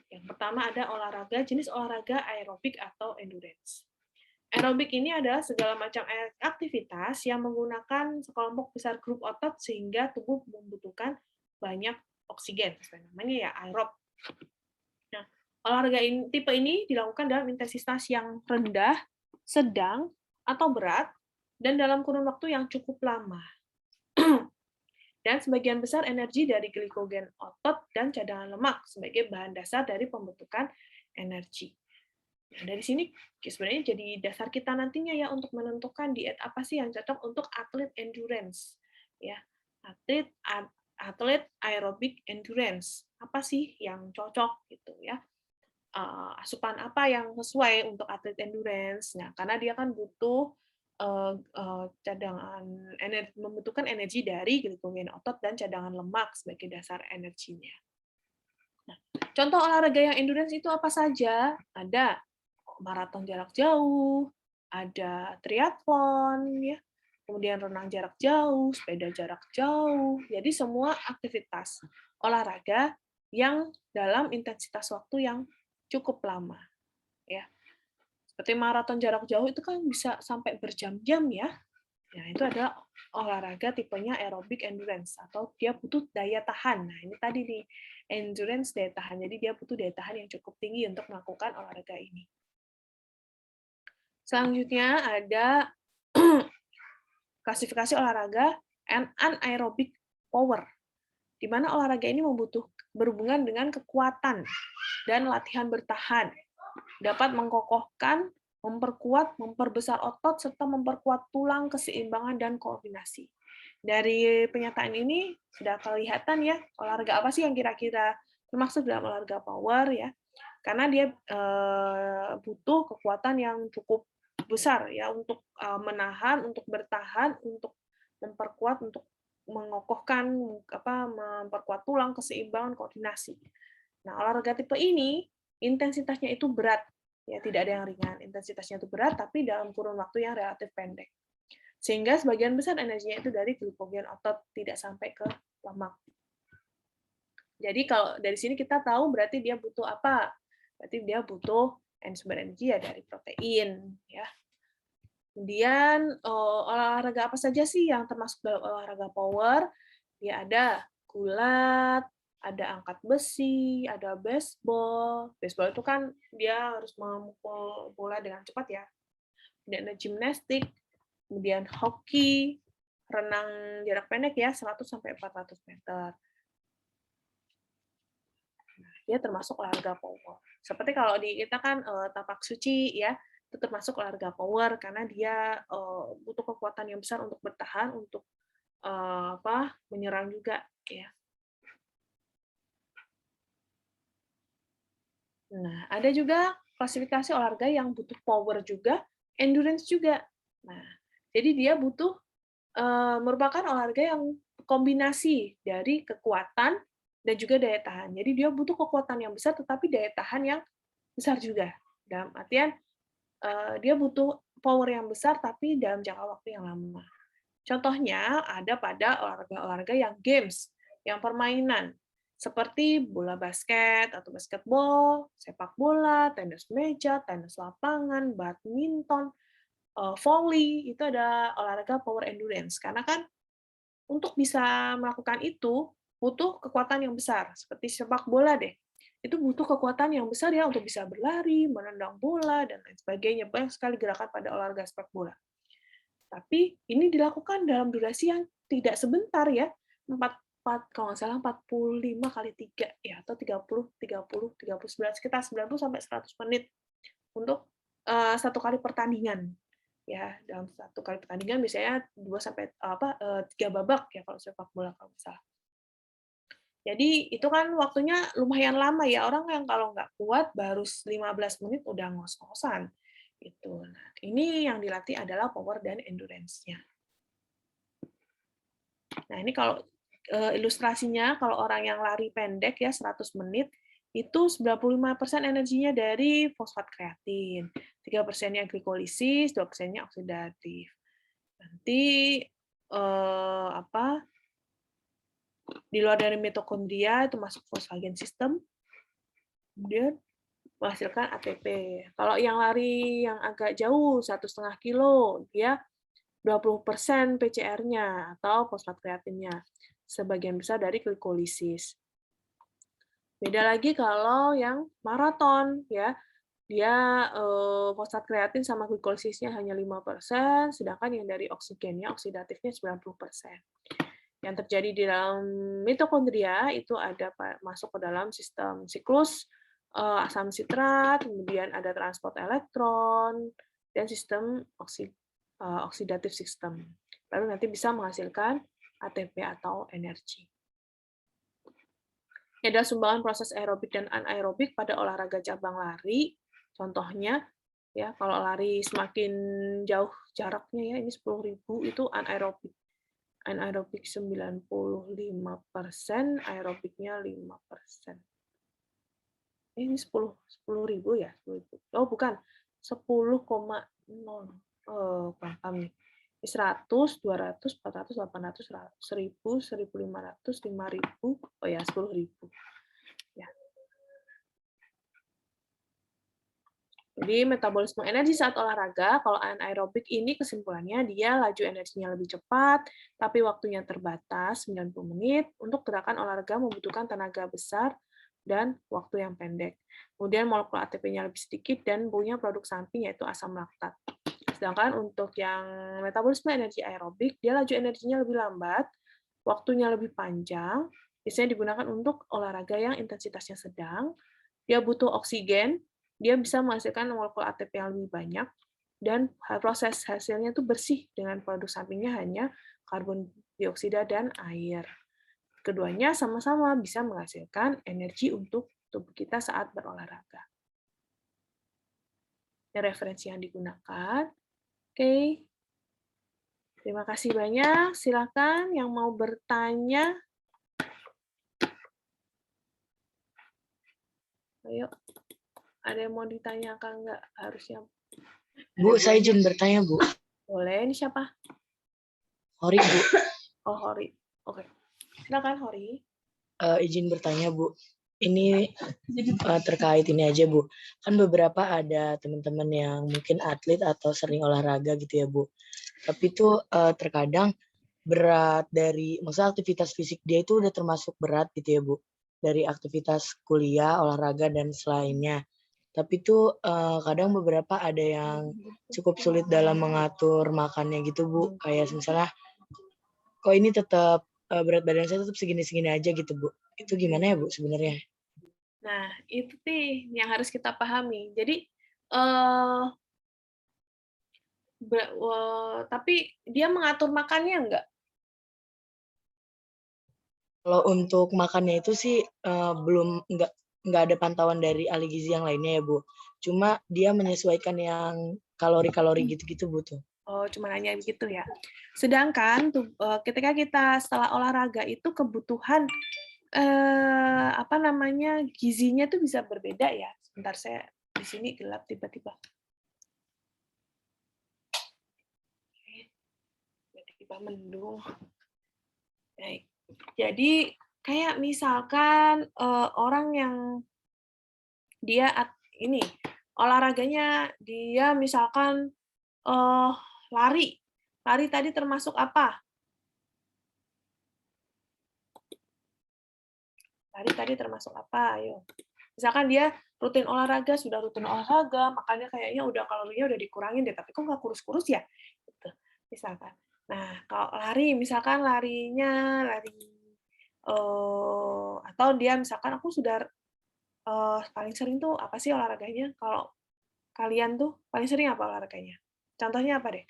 Yang pertama ada olahraga jenis olahraga aerobik atau endurance. Aerobik ini adalah segala macam aktivitas yang menggunakan sekelompok besar grup otot sehingga tubuh membutuhkan banyak oksigen. Namanya ya aerob. Nah, olahraga tipe ini dilakukan dalam intensitas yang rendah, sedang, atau berat, dan dalam kurun waktu yang cukup lama. Dan sebagian besar energi dari glikogen otot dan cadangan lemak sebagai bahan dasar dari pembentukan energi. Nah, dari sini sebenarnya jadi dasar kita nantinya ya untuk menentukan diet apa sih yang cocok untuk atlet endurance. Ya, atlet aerobic endurance. Apa sih yang cocok gitu ya? Asupan apa yang sesuai untuk atlet endurance? Nah, karena dia kan butuh cadangan energi, membutuhkan energi dari glikogen otot dan cadangan lemak sebagai dasar energinya. Nah, contoh olahraga yang endurance itu apa saja? Ada maraton jarak jauh, ada triathlon, ya, kemudian renang jarak jauh, sepeda jarak jauh. Jadi semua aktivitas olahraga yang dalam intensitas waktu yang cukup lama, ya. Seperti maraton jarak jauh itu kan bisa sampai berjam-jam ya. Nah, itu adalah olahraga tipenya aerobic endurance atau dia butuh daya tahan. Nah, ini tadi nih endurance daya tahan. Jadi dia butuh daya tahan yang cukup tinggi untuk melakukan olahraga ini. Selanjutnya ada klasifikasi olahraga anaerobic power, di mana olahraga ini berhubungan dengan kekuatan dan latihan bertahan, dapat mengkokohkan, memperkuat, memperbesar otot, serta memperkuat tulang, keseimbangan, dan koordinasi. Dari pernyataan ini sudah kelihatan ya, olahraga apa sih yang kira-kira termasuk dalam olahraga power ya, karena dia butuh kekuatan yang cukup besar ya untuk menahan, untuk bertahan, untuk memperkuat, untuk mengokohkan, memperkuat tulang, keseimbangan, koordinasi. Nah, olahraga tipe ini intensitasnya itu berat, ya tidak ada yang ringan. Intensitasnya itu berat, tapi dalam kurun waktu yang relatif pendek. Sehingga sebagian besar energinya itu dari glikogen otot, tidak sampai ke lemak. Jadi kalau dari sini kita tahu berarti dia butuh apa? Berarti dia butuh sumber energi ya dari protein, ya. Kemudian olahraga apa saja sih yang termasuk dalam olahraga power? Dia ada gulat, ada angkat besi, ada baseball. Baseball itu kan dia harus memukul bola dengan cepat ya. Kemudian ada gimnastik, kemudian hoki, renang jarak pendek ya 100 sampai 400 meter. Nah, dia termasuk olahraga power. Seperti kalau di kita kan tapak suci ya, itu termasuk olahraga power karena dia butuh kekuatan yang besar untuk bertahan, untuk menyerang juga ya. Nah, ada juga klasifikasi olahraga yang butuh power juga, endurance juga. Nah, jadi dia butuh merupakan olahraga yang kombinasi dari kekuatan dan juga daya tahan. Jadi dia butuh kekuatan yang besar tetapi daya tahan yang besar juga. Dalam artian dia butuh power yang besar tapi dalam jangka waktu yang lama. Contohnya ada pada olahraga-olahraga yang games, yang permainan. seperti bola basket atau basketball, sepak bola, tenis meja, tenis lapangan, badminton, volley, itu ada olahraga power endurance. Karena kan untuk bisa melakukan itu butuh kekuatan yang besar, seperti sepak bola deh. Itu butuh kekuatan yang besar ya untuk bisa berlari, menendang bola, dan lain sebagainya. Banyak sekali gerakan pada olahraga sepak bola. Tapi ini dilakukan dalam durasi yang tidak sebentar ya, 4 kalau nggak salah 45 kali 3 ya, atau 30, 30, 39, sekitar 90 sampai 100 menit untuk satu kali pertandingan. Ya, dalam satu kali pertandingan biasanya 2 sampai 3 babak ya kalau sepak bola kalau nggak salah. Jadi itu kan waktunya lumayan lama ya, orang yang kalau nggak kuat baru 15 menit udah ngos-ngosan, gitu. Nah, ini yang dilatih adalah power dan endurance-nya. Nah, ini kalau ilustrasinya, kalau orang yang lari pendek ya 100 menit, itu 95% energinya dari fosfat kreatin, 3%-nya glikolisis, 2%-nya oksidatif. Nanti di luar dari mitokondria itu masuk fosfagen sistem, kemudian menghasilkan ATP. Kalau yang lari yang agak jauh 1,5 kilo, dia 20% PCR-nya atau fosfat kreatinnya, sebagian besar dari glikolisis. Beda lagi kalau yang maraton ya, dia fosfat kreatin sama glikolisisnya hanya 5%, sedangkan yang dari oksigennya, oksidatifnya 90%. Yang terjadi di dalam mitokondria itu ada masuk ke dalam sistem siklus asam sitrat, kemudian ada transport elektron, dan sistem oxidative system. Lalu nanti bisa menghasilkan ATP atau energi. Ini adalah sumbangan proses aerobik dan anaerobik pada olahraga cabang lari. Contohnya, ya kalau lari semakin jauh jaraknya ya, ini 10.000 itu anaerobik. Anaerobik 95%, aerobiknya 5%. Ini 10.000 ya? 10.000. Oh, bukan. 10,0. Paham nih. 100, 200, 400, 800, 1.000, 1.500, 5.000. Oh ya, 10.000. Ya. Jadi metabolisme energi saat olahraga, kalau anaerobik ini kesimpulannya dia laju energinya lebih cepat, tapi waktunya terbatas, 90 menit. Untuk gerakan olahraga membutuhkan tenaga besar dan waktu yang pendek. Kemudian molekul ATP-nya lebih sedikit dan punya produk samping yaitu asam laktat. Sedangkan untuk yang metabolisme energi aerobik, dia laju energinya lebih lambat, waktunya lebih panjang, biasanya digunakan untuk olahraga yang intensitasnya sedang, dia butuh oksigen, dia bisa menghasilkan molekul ATP yang lebih banyak, dan proses hasilnya itu bersih dengan produk sampingnya hanya karbon dioksida dan air. Keduanya sama-sama bisa menghasilkan energi untuk tubuh kita saat berolahraga. Ini referensi yang digunakan. Oke. Terima kasih banyak. Silakan yang mau bertanya. Ayo. Ada yang mau ditanyakan nggak? Harusnya. Bu, saya izin bertanya, Bu. Boleh. Ini siapa? Hori, Bu. Oh, Hori. Oke. Silakan, Hori. Izin bertanya, Bu. Ini terkait ini aja, Bu. Kan beberapa ada teman-teman yang mungkin atlet atau sering olahraga gitu ya, Bu. Tapi itu terkadang berat dari, maksudnya aktivitas fisik dia itu udah termasuk berat gitu ya, Bu. Dari aktivitas kuliah, olahraga, dan selainnya. Tapi itu kadang beberapa ada yang cukup sulit dalam mengatur makannya gitu, Bu. Kayak misalnya, kok ini tetap berat badan saya tetap segini-segini aja gitu, Bu. Itu gimana ya, Bu, sebenarnya? Nah, itu nih yang harus kita pahami. Jadi, tapi dia mengatur makannya enggak? Kalau untuk makannya itu sih belum nggak ada pantauan dari ahli gizi yang lainnya ya, Bu. Cuma dia menyesuaikan yang kalori-kalori gitu-gitu, Bu tuh. Oh, cuma hanya begitu ya. Sedangkan ketika kita setelah olahraga itu kebutuhan gizinya tuh bisa berbeda ya. Sebentar, saya di sini gelap tiba-tiba. Tiba-tiba mendung. Baik. Jadi Kayak misalkan, orang yang dia ini, olahraganya dia misalkan, eee, lari. Lari tadi termasuk apa? Lari tadi termasuk apa? Ayo. Misalkan dia rutin olahraga, sudah rutin olahraga, makanya kayaknya udah kalorinya udah dikurangin deh, tapi kok nggak kurus-kurus ya? Gitu, misalkan. Nah, kalau lari, misalkan larinya lari, atau dia misalkan aku sudah, paling sering tuh apa sih olahraganya? Kalau kalian tuh paling sering apa olahraganya? Contohnya apa deh?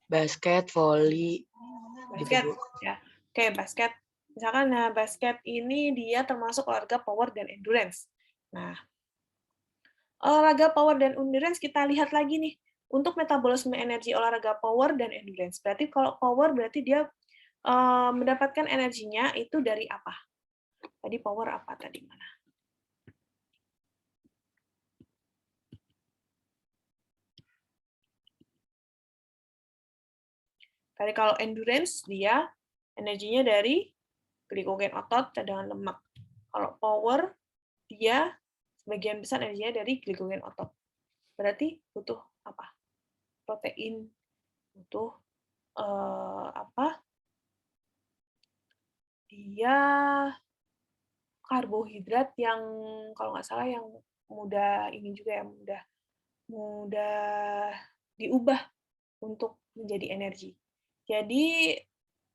Basket, volley, gitu Basket, Bu. ya. Oke, basket. Misalkan, nah basket ini dia termasuk olahraga power dan endurance. Nah, olahraga power dan endurance kita lihat lagi nih, untuk metabolisme energi olahraga power dan endurance. Berarti kalau power berarti dia, mendapatkan energinya itu dari apa? Tadi power apa tadi, mana? Tadi kalau endurance dia energinya dari glikogen otot, cadangan lemak. Kalau power dia sebagian besar energinya dari glikogen otot. Berarti butuh apa? Protein, butuh, apa, dia karbohidrat yang kalau nggak salah yang mudah ini juga ya, mudah mudah diubah untuk menjadi energi. Jadi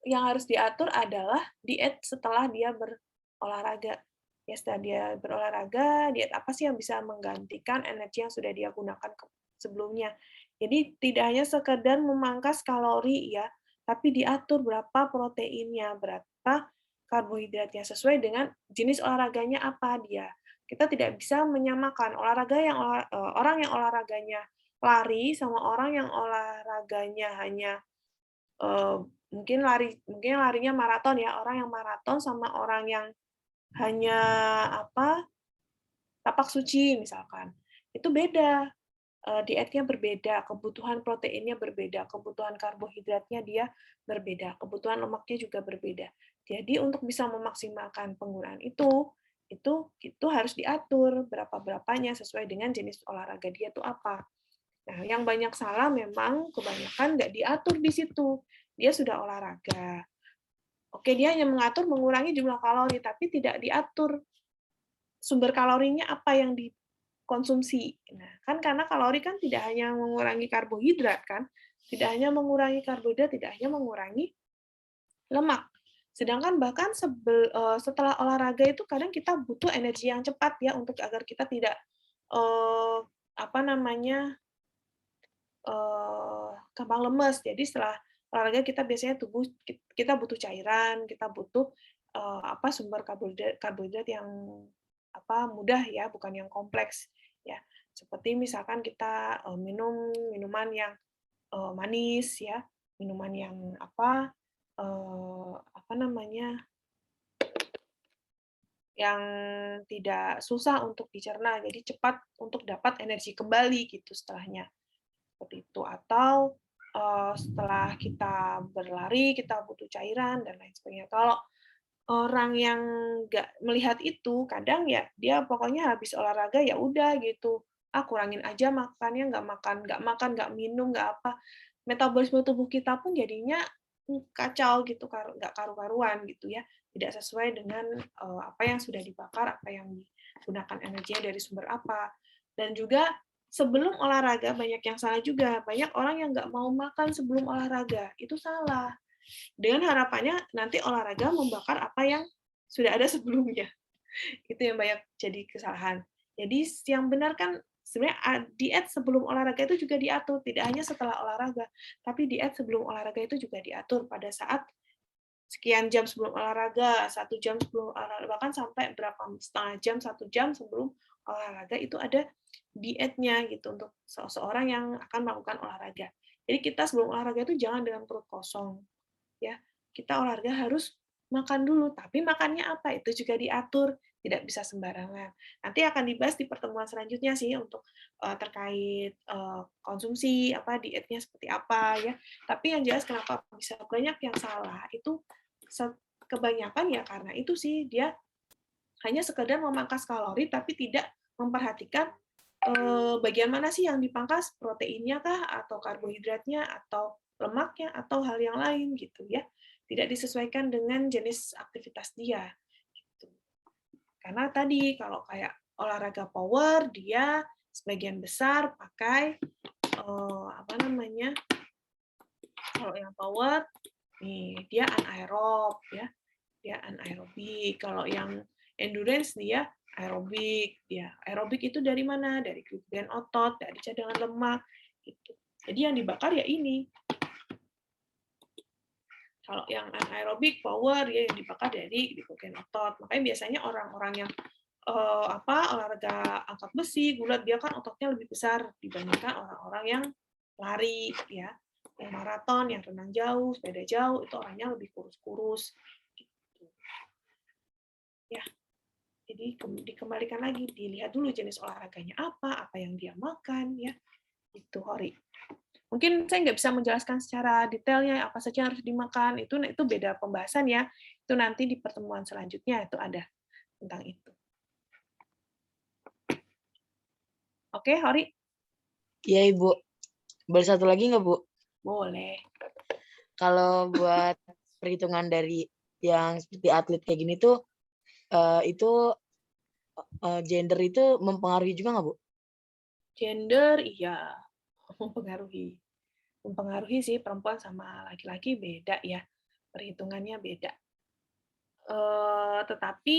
yang harus diatur adalah diet setelah dia berolahraga. Ya setelah dia berolahraga, diet apa sih yang bisa menggantikan energi yang sudah dia gunakan sebelumnya. Jadi tidak hanya sekedar memangkas kalori ya, tapi diatur berapa proteinnya, berapa karbohidratnya sesuai dengan jenis olahraganya apa dia. Kita tidak bisa menyamakan orang yang olahraganya lari sama orang yang olahraganya hanya mungkin larinya maraton ya, orang yang maraton sama orang yang hanya apa, tapak suci misalkan, itu beda, dietnya berbeda, kebutuhan proteinnya berbeda, kebutuhan karbohidratnya dia berbeda, kebutuhan lemaknya juga berbeda. Jadi untuk bisa memaksimalkan penggunaan itu harus diatur berapa-berapanya sesuai dengan jenis olahraga dia itu apa. Nah, yang banyak salah memang kebanyakan nggak diatur di situ. Dia sudah olahraga. Oke, dia hanya mengatur mengurangi jumlah kalori, tapi tidak diatur sumber kalorinya apa yang dikonsumsi. Nah, kan karena kalori kan tidak hanya mengurangi karbohidrat kan, tidak hanya mengurangi karbohidrat, tidak hanya mengurangi lemak. Sedangkan bahkan setelah olahraga itu kadang kita butuh energi yang cepat ya untuk agar kita tidak apa namanya gampang lemes. Jadi setelah olahraga kita biasanya tubuh kita butuh cairan, kita butuh, apa, sumber karbohidrat karbohidrat yang, apa, mudah ya, bukan yang kompleks, ya. Seperti misalkan kita, minum minuman yang, manis ya, minuman yang, apa namanya, yang tidak susah untuk dicerna, jadi cepat untuk dapat energi kembali gitu setelahnya. Seperti itu. Atau, setelah kita berlari, kita butuh cairan dan lain sebagainya. Kalau orang yang nggak melihat itu, kadang ya dia pokoknya habis olahraga ya udah gitu, ah kurangin aja makannya, nggak makan, nggak minum, nggak apa. Metabolisme tubuh kita pun jadinya, kacau gitu, nggak karu-karuan gitu ya, tidak sesuai dengan, apa yang sudah dibakar, apa yang digunakan energinya dari sumber apa. Dan juga sebelum olahraga banyak yang salah juga, banyak orang yang nggak mau makan sebelum olahraga, itu salah. Dengan harapannya nanti olahraga membakar apa yang sudah ada sebelumnya. Itu yang banyak jadi kesalahan. Jadi yang benar kan sebenarnya diet sebelum olahraga itu juga diatur, tidak hanya setelah olahraga, tapi diet sebelum olahraga itu juga diatur pada saat sekian jam sebelum olahraga, 1 jam sebelum olahraga, bahkan sampai berapa setengah jam, 1 jam sebelum olahraga itu ada dietnya gitu untuk seseorang yang akan melakukan olahraga. Jadi kita sebelum olahraga itu jangan dengan perut kosong, ya. Kita olahraga harus makan dulu, tapi makannya apa, itu juga diatur, tidak bisa sembarangan. Nanti akan dibahas di pertemuan selanjutnya sih untuk, terkait, konsumsi, apa, dietnya seperti apa ya. Tapi yang jelas kenapa bisa banyak yang salah, itu kebanyakan ya karena itu sih, dia hanya sekedar memangkas kalori tapi tidak memperhatikan bagian mana sih yang dipangkas, proteinnya kah, atau karbohidratnya, atau lemaknya, atau hal yang lain gitu ya. Tidak disesuaikan dengan jenis aktivitas dia. Gitu. Karena tadi kalau kayak olahraga power, dia sebagian besar pakai apa namanya? Kalau yang power, nih dia anaerob ya, dia anaerobik. Kalau yang endurance dia aerobik. Ya, aerobik itu dari mana? Dari glikogen otot, dari cadangan lemak gitu. Jadi yang dibakar ya ini. Kalau yang anaerobik power ya yang dibakar dari glikogen otot. Makanya biasanya orang-orang yang olahraga angkat besi, gulat, dia kan ototnya lebih besar dibandingkan orang-orang yang lari ya, yang maraton, yang renang jauh, sepeda jauh, itu orangnya lebih kurus-kurus gitu. Ya. Jadi dikembalikan lagi, dilihat dulu jenis olahraganya apa yang dia makan, ya. Itu, Hori. Mungkin saya nggak bisa menjelaskan secara detailnya apa saja yang harus dimakan, itu beda pembahasan ya. Itu nanti di pertemuan selanjutnya itu ada tentang itu. Oke, Hori? Iya, Ibu. Boleh satu lagi nggak, Bu? Boleh. Kalau buat perhitungan dari yang seperti atlet kayak gini tuh, itu gender itu mempengaruhi juga nggak, Bu? Gender, iya, mempengaruhi. Mempengaruhi sih, perempuan sama laki-laki beda ya, perhitungannya beda. Tetapi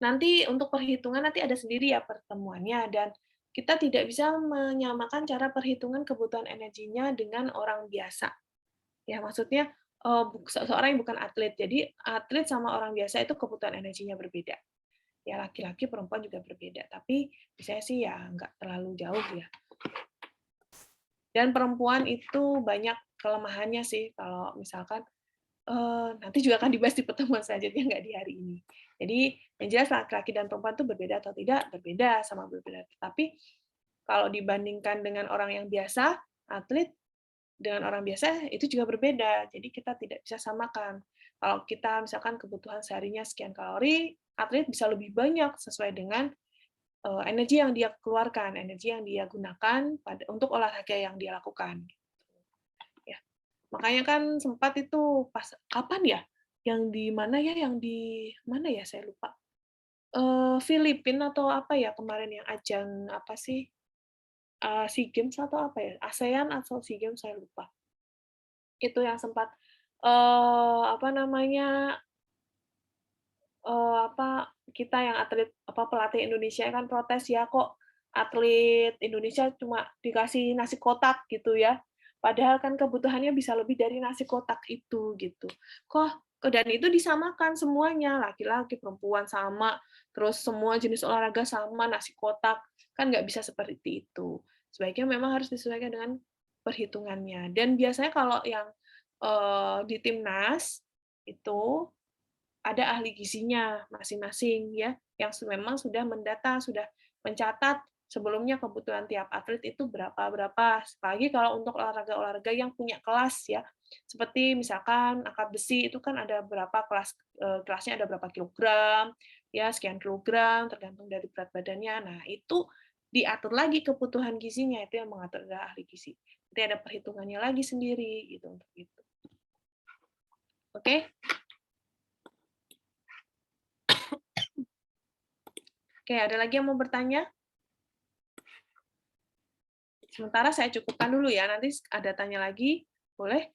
nanti untuk perhitungan nanti ada sendiri ya pertemuannya, dan kita tidak bisa menyamakan cara perhitungan kebutuhan energinya dengan orang biasa. Ya, maksudnya seorang yang bukan atlet. Jadi atlet sama orang biasa itu kebutuhan energinya berbeda. Ya, laki-laki perempuan juga berbeda. Tapi biasanya sih ya nggak terlalu jauh ya. Dan perempuan itu banyak kelemahannya sih kalau misalkan nanti juga akan dibahas di pertemuan selanjutnya, nggak di hari ini. Jadi yang jelas laki-laki dan perempuan itu berbeda atau tidak, berbeda, sama berbeda. Tapi kalau dibandingkan dengan orang yang biasa, atlet dengan orang biasa itu juga berbeda. Jadi kita tidak bisa samakan. Kalau kita misalkan kebutuhan seharinya sekian kalori, atlet bisa lebih banyak sesuai dengan energi yang dia keluarkan, energi yang dia gunakan untuk olahraga yang dia lakukan. Makanya kan sempat itu pas kapan ya? Yang di mana ya? Yang di mana ya? Saya lupa. Filipina atau apa ya kemarin yang ajang apa sih? SEA Games atau apa ya? ASEAN atau SEA Games saya lupa. Itu yang sempat apa namanya? Apa kita yang atlet apa pelatih Indonesia kan protes ya kok atlet Indonesia cuma dikasih nasi kotak gitu ya. Padahal kan kebutuhannya bisa lebih dari nasi kotak itu gitu. Dan itu disamakan semuanya, laki-laki, perempuan sama, terus semua jenis olahraga sama, nasi kotak, kan nggak bisa seperti itu. Sebaiknya memang harus disesuaikan dengan perhitungannya. Dan biasanya kalau yang di timnas itu ada ahli gizinya masing-masing ya, yang memang sudah mendata, sudah mencatat sebelumnya kebutuhan tiap atlet itu berapa. Apalagi kalau untuk olahraga-olahraga yang punya kelas ya, seperti misalkan angkat besi itu kan ada berapa kelas, kelasnya ada berapa kilogram, ya sekian kilogram tergantung dari berat badannya. Nah itu diatur lagi kebutuhan gizinya, itu yang mengatur adalah ahli gizi. Jadi ada perhitungannya lagi sendiri gitu untuk itu. Oke? Oke, ada lagi yang mau bertanya? Sementara saya cukupkan dulu ya, nanti ada tanya lagi, boleh?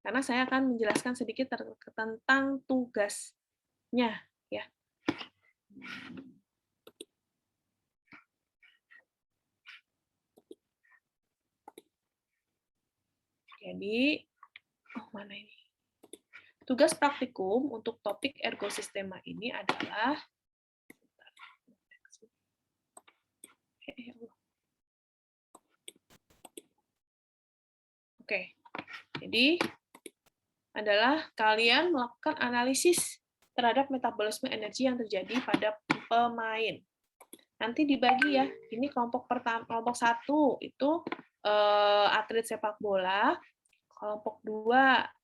Karena saya akan menjelaskan sedikit tentang tugasnya. Ya. Jadi, mana ini? Tugas praktikum untuk topik ergosistema ini adalah Oke, jadi adalah kalian melakukan analisis terhadap metabolisme energi yang terjadi pada pemain. Nanti dibagi ya, ini kelompok pertama, kelompok 1 itu atlet sepak bola, kelompok 2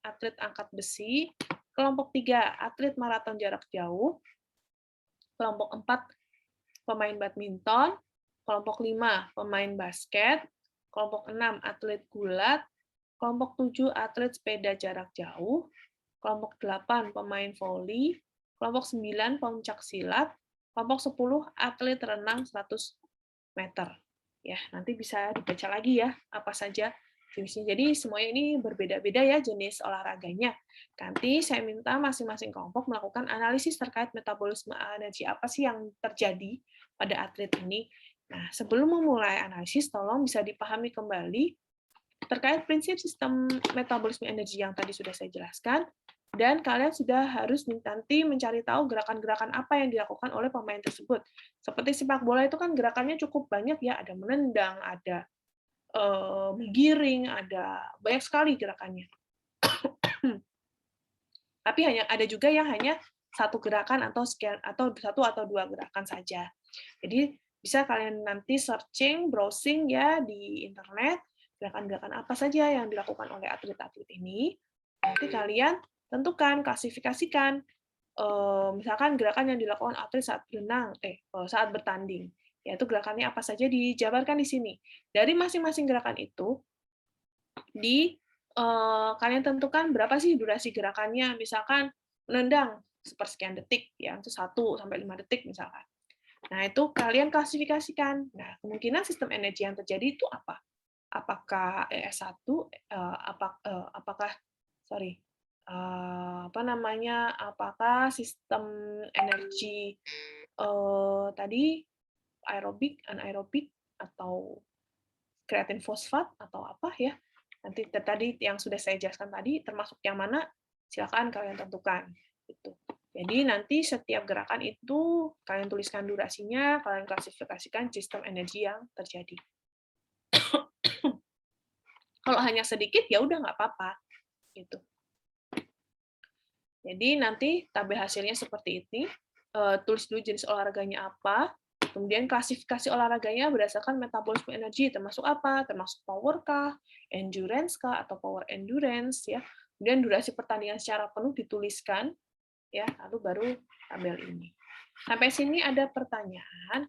atlet angkat besi, Kelompok 3, atlet maraton jarak jauh. Kelompok 4, pemain badminton. Kelompok 5, pemain basket. Kelompok 6, atlet gulat. Kelompok 7, atlet sepeda jarak jauh. Kelompok 8, pemain voli. Kelompok 9, pencak silat. Kelompok 10, atlet renang 100 meter. Ya, nanti bisa dibaca lagi ya, apa saja jenisnya. Jadi semuanya ini berbeda-beda ya jenis olahraganya. Nanti saya minta masing-masing kelompok melakukan analisis terkait metabolisme energi apa sih yang terjadi pada atlet ini. Nah, sebelum memulai analisis, tolong bisa dipahami kembali terkait prinsip sistem metabolisme energi yang tadi sudah saya jelaskan, dan kalian sudah harus nanti mencari tahu gerakan-gerakan apa yang dilakukan oleh pemain tersebut. Seperti sepak bola itu kan gerakannya cukup banyak ya, ada menendang, ada menggiring, ada banyak sekali gerakannya. Tapi ada juga yang hanya satu gerakan atau satu atau dua gerakan saja. Jadi bisa kalian nanti searching, browsing ya di internet, gerakan-gerakan apa saja yang dilakukan oleh atlet-atlet ini. Nanti kalian tentukan, klasifikasikan, misalkan gerakan yang dilakukan atlet saat berenang, saat bertanding, yaitu gerakannya apa saja dijabarkan di sini. Dari masing-masing gerakan itu, kalian tentukan berapa sih durasi gerakannya, misalkan menendang sepersekian detik, ya, itu 1 sampai 5 detik misalkan. Nah, itu kalian klasifikasikan. Nah, kemungkinan sistem energi yang terjadi itu apa? Apakah ES1, apakah apakah sistem energi tadi aerobik, anaerobik, atau kreatin fosfat, atau apa ya? Nanti tadi yang sudah saya jelaskan tadi, termasuk yang mana, silakan kalian tentukan. Gitu. Jadi nanti setiap gerakan itu kalian tuliskan durasinya, kalian klasifikasikan sistem energi yang terjadi. Kalau hanya sedikit ya udah nggak apa-apa, gitu. Jadi nanti tabel hasilnya seperti ini. Tulis dulu jenis olahraganya apa, kemudian klasifikasi olahraganya berdasarkan metabolisme energi, termasuk apa? Termasuk power kah, endurance kah, atau power endurance ya. Kemudian durasi pertandingan secara penuh dituliskan, ya, lalu baru tabel ini. Sampai sini ada pertanyaan?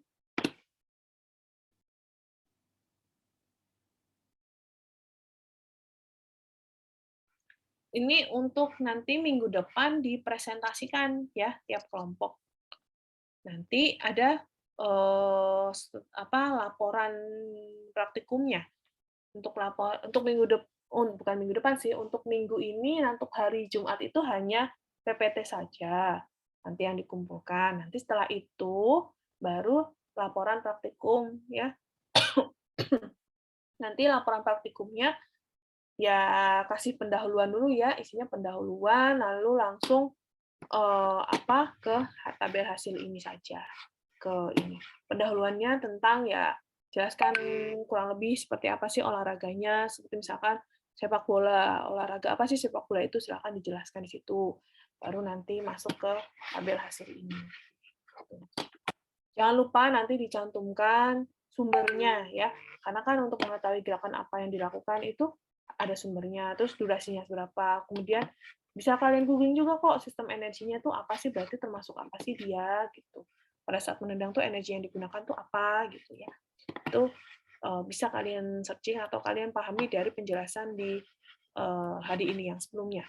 Ini untuk nanti minggu depan dipresentasikan ya tiap kelompok. Nanti ada laporan praktikumnya. Untuk minggu depan, bukan minggu depan sih, untuk minggu ini untuk hari Jumat itu hanya PPT saja. Nanti yang dikumpulkan. Nanti setelah itu baru laporan praktikum ya. Nanti laporan praktikumnya ya kasih pendahuluan dulu ya, isinya pendahuluan, lalu langsung ke tabel hasil ini saja. Ke ini pendahuluannya tentang ya jelaskan kurang lebih seperti apa sih olahraganya, seperti misalkan sepak bola, olahraga apa sih sepak bola itu, silakan dijelaskan di situ. Baru nanti masuk ke tabel hasil ini. Jangan lupa nanti dicantumkan sumbernya ya, karena kan untuk mengetahui gerakan apa yang dilakukan itu ada sumbernya, terus durasinya berapa, kemudian bisa kalian googling juga kok sistem energinya tuh apa sih, berarti termasuk apa sih dia gitu. Pada saat menendang tuh energi yang digunakan tuh apa gitu ya. Itu bisa kalian searching atau kalian pahami dari penjelasan di hari ini yang sebelumnya.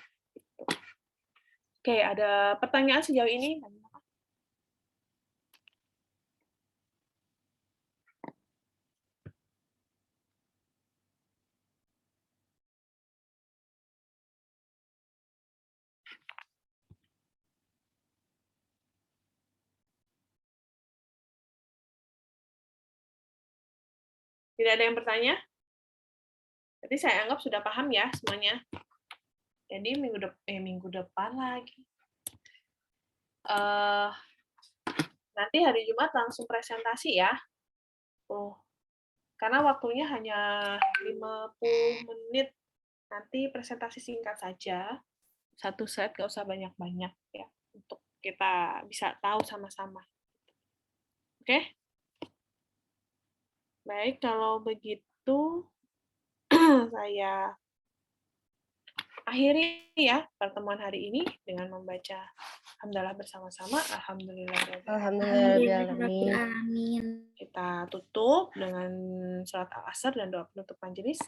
Oke, ada pertanyaan sejauh ini? Tidak ada yang bertanya? Jadi saya anggap sudah paham ya semuanya. Jadi minggu depan lagi. Nanti hari Jumat langsung presentasi ya. Karena waktunya hanya 50 menit. Nanti presentasi singkat saja. Satu slide, nggak usah banyak-banyak ya. Untuk kita bisa tahu sama-sama. Oke? Baik, kalau begitu saya akhiri ya pertemuan hari ini dengan membaca hamdalah bersama-sama. Alhamdulillahirrahmanirrahim. Amin. Kita tutup dengan surat Al-Asr dan doa penutup majelis.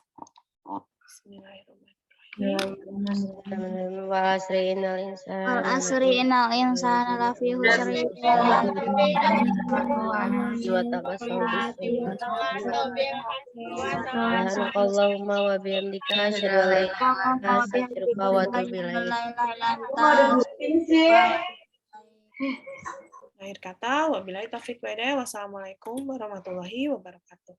Bismillahirrahmanirrahim. Wal asri innal insana Wal asri innal insana lafi khusr illa wa tawassaw bis-sabri. Subhanakallahumma wa bihamdika asyhadu an la ilaha illa anta astaghfiruka wa atubu ilaik. Akhir kata, wabillahi taufiq wa hidayah. Wassalamualaikum warahmatullahi wabarakatuh.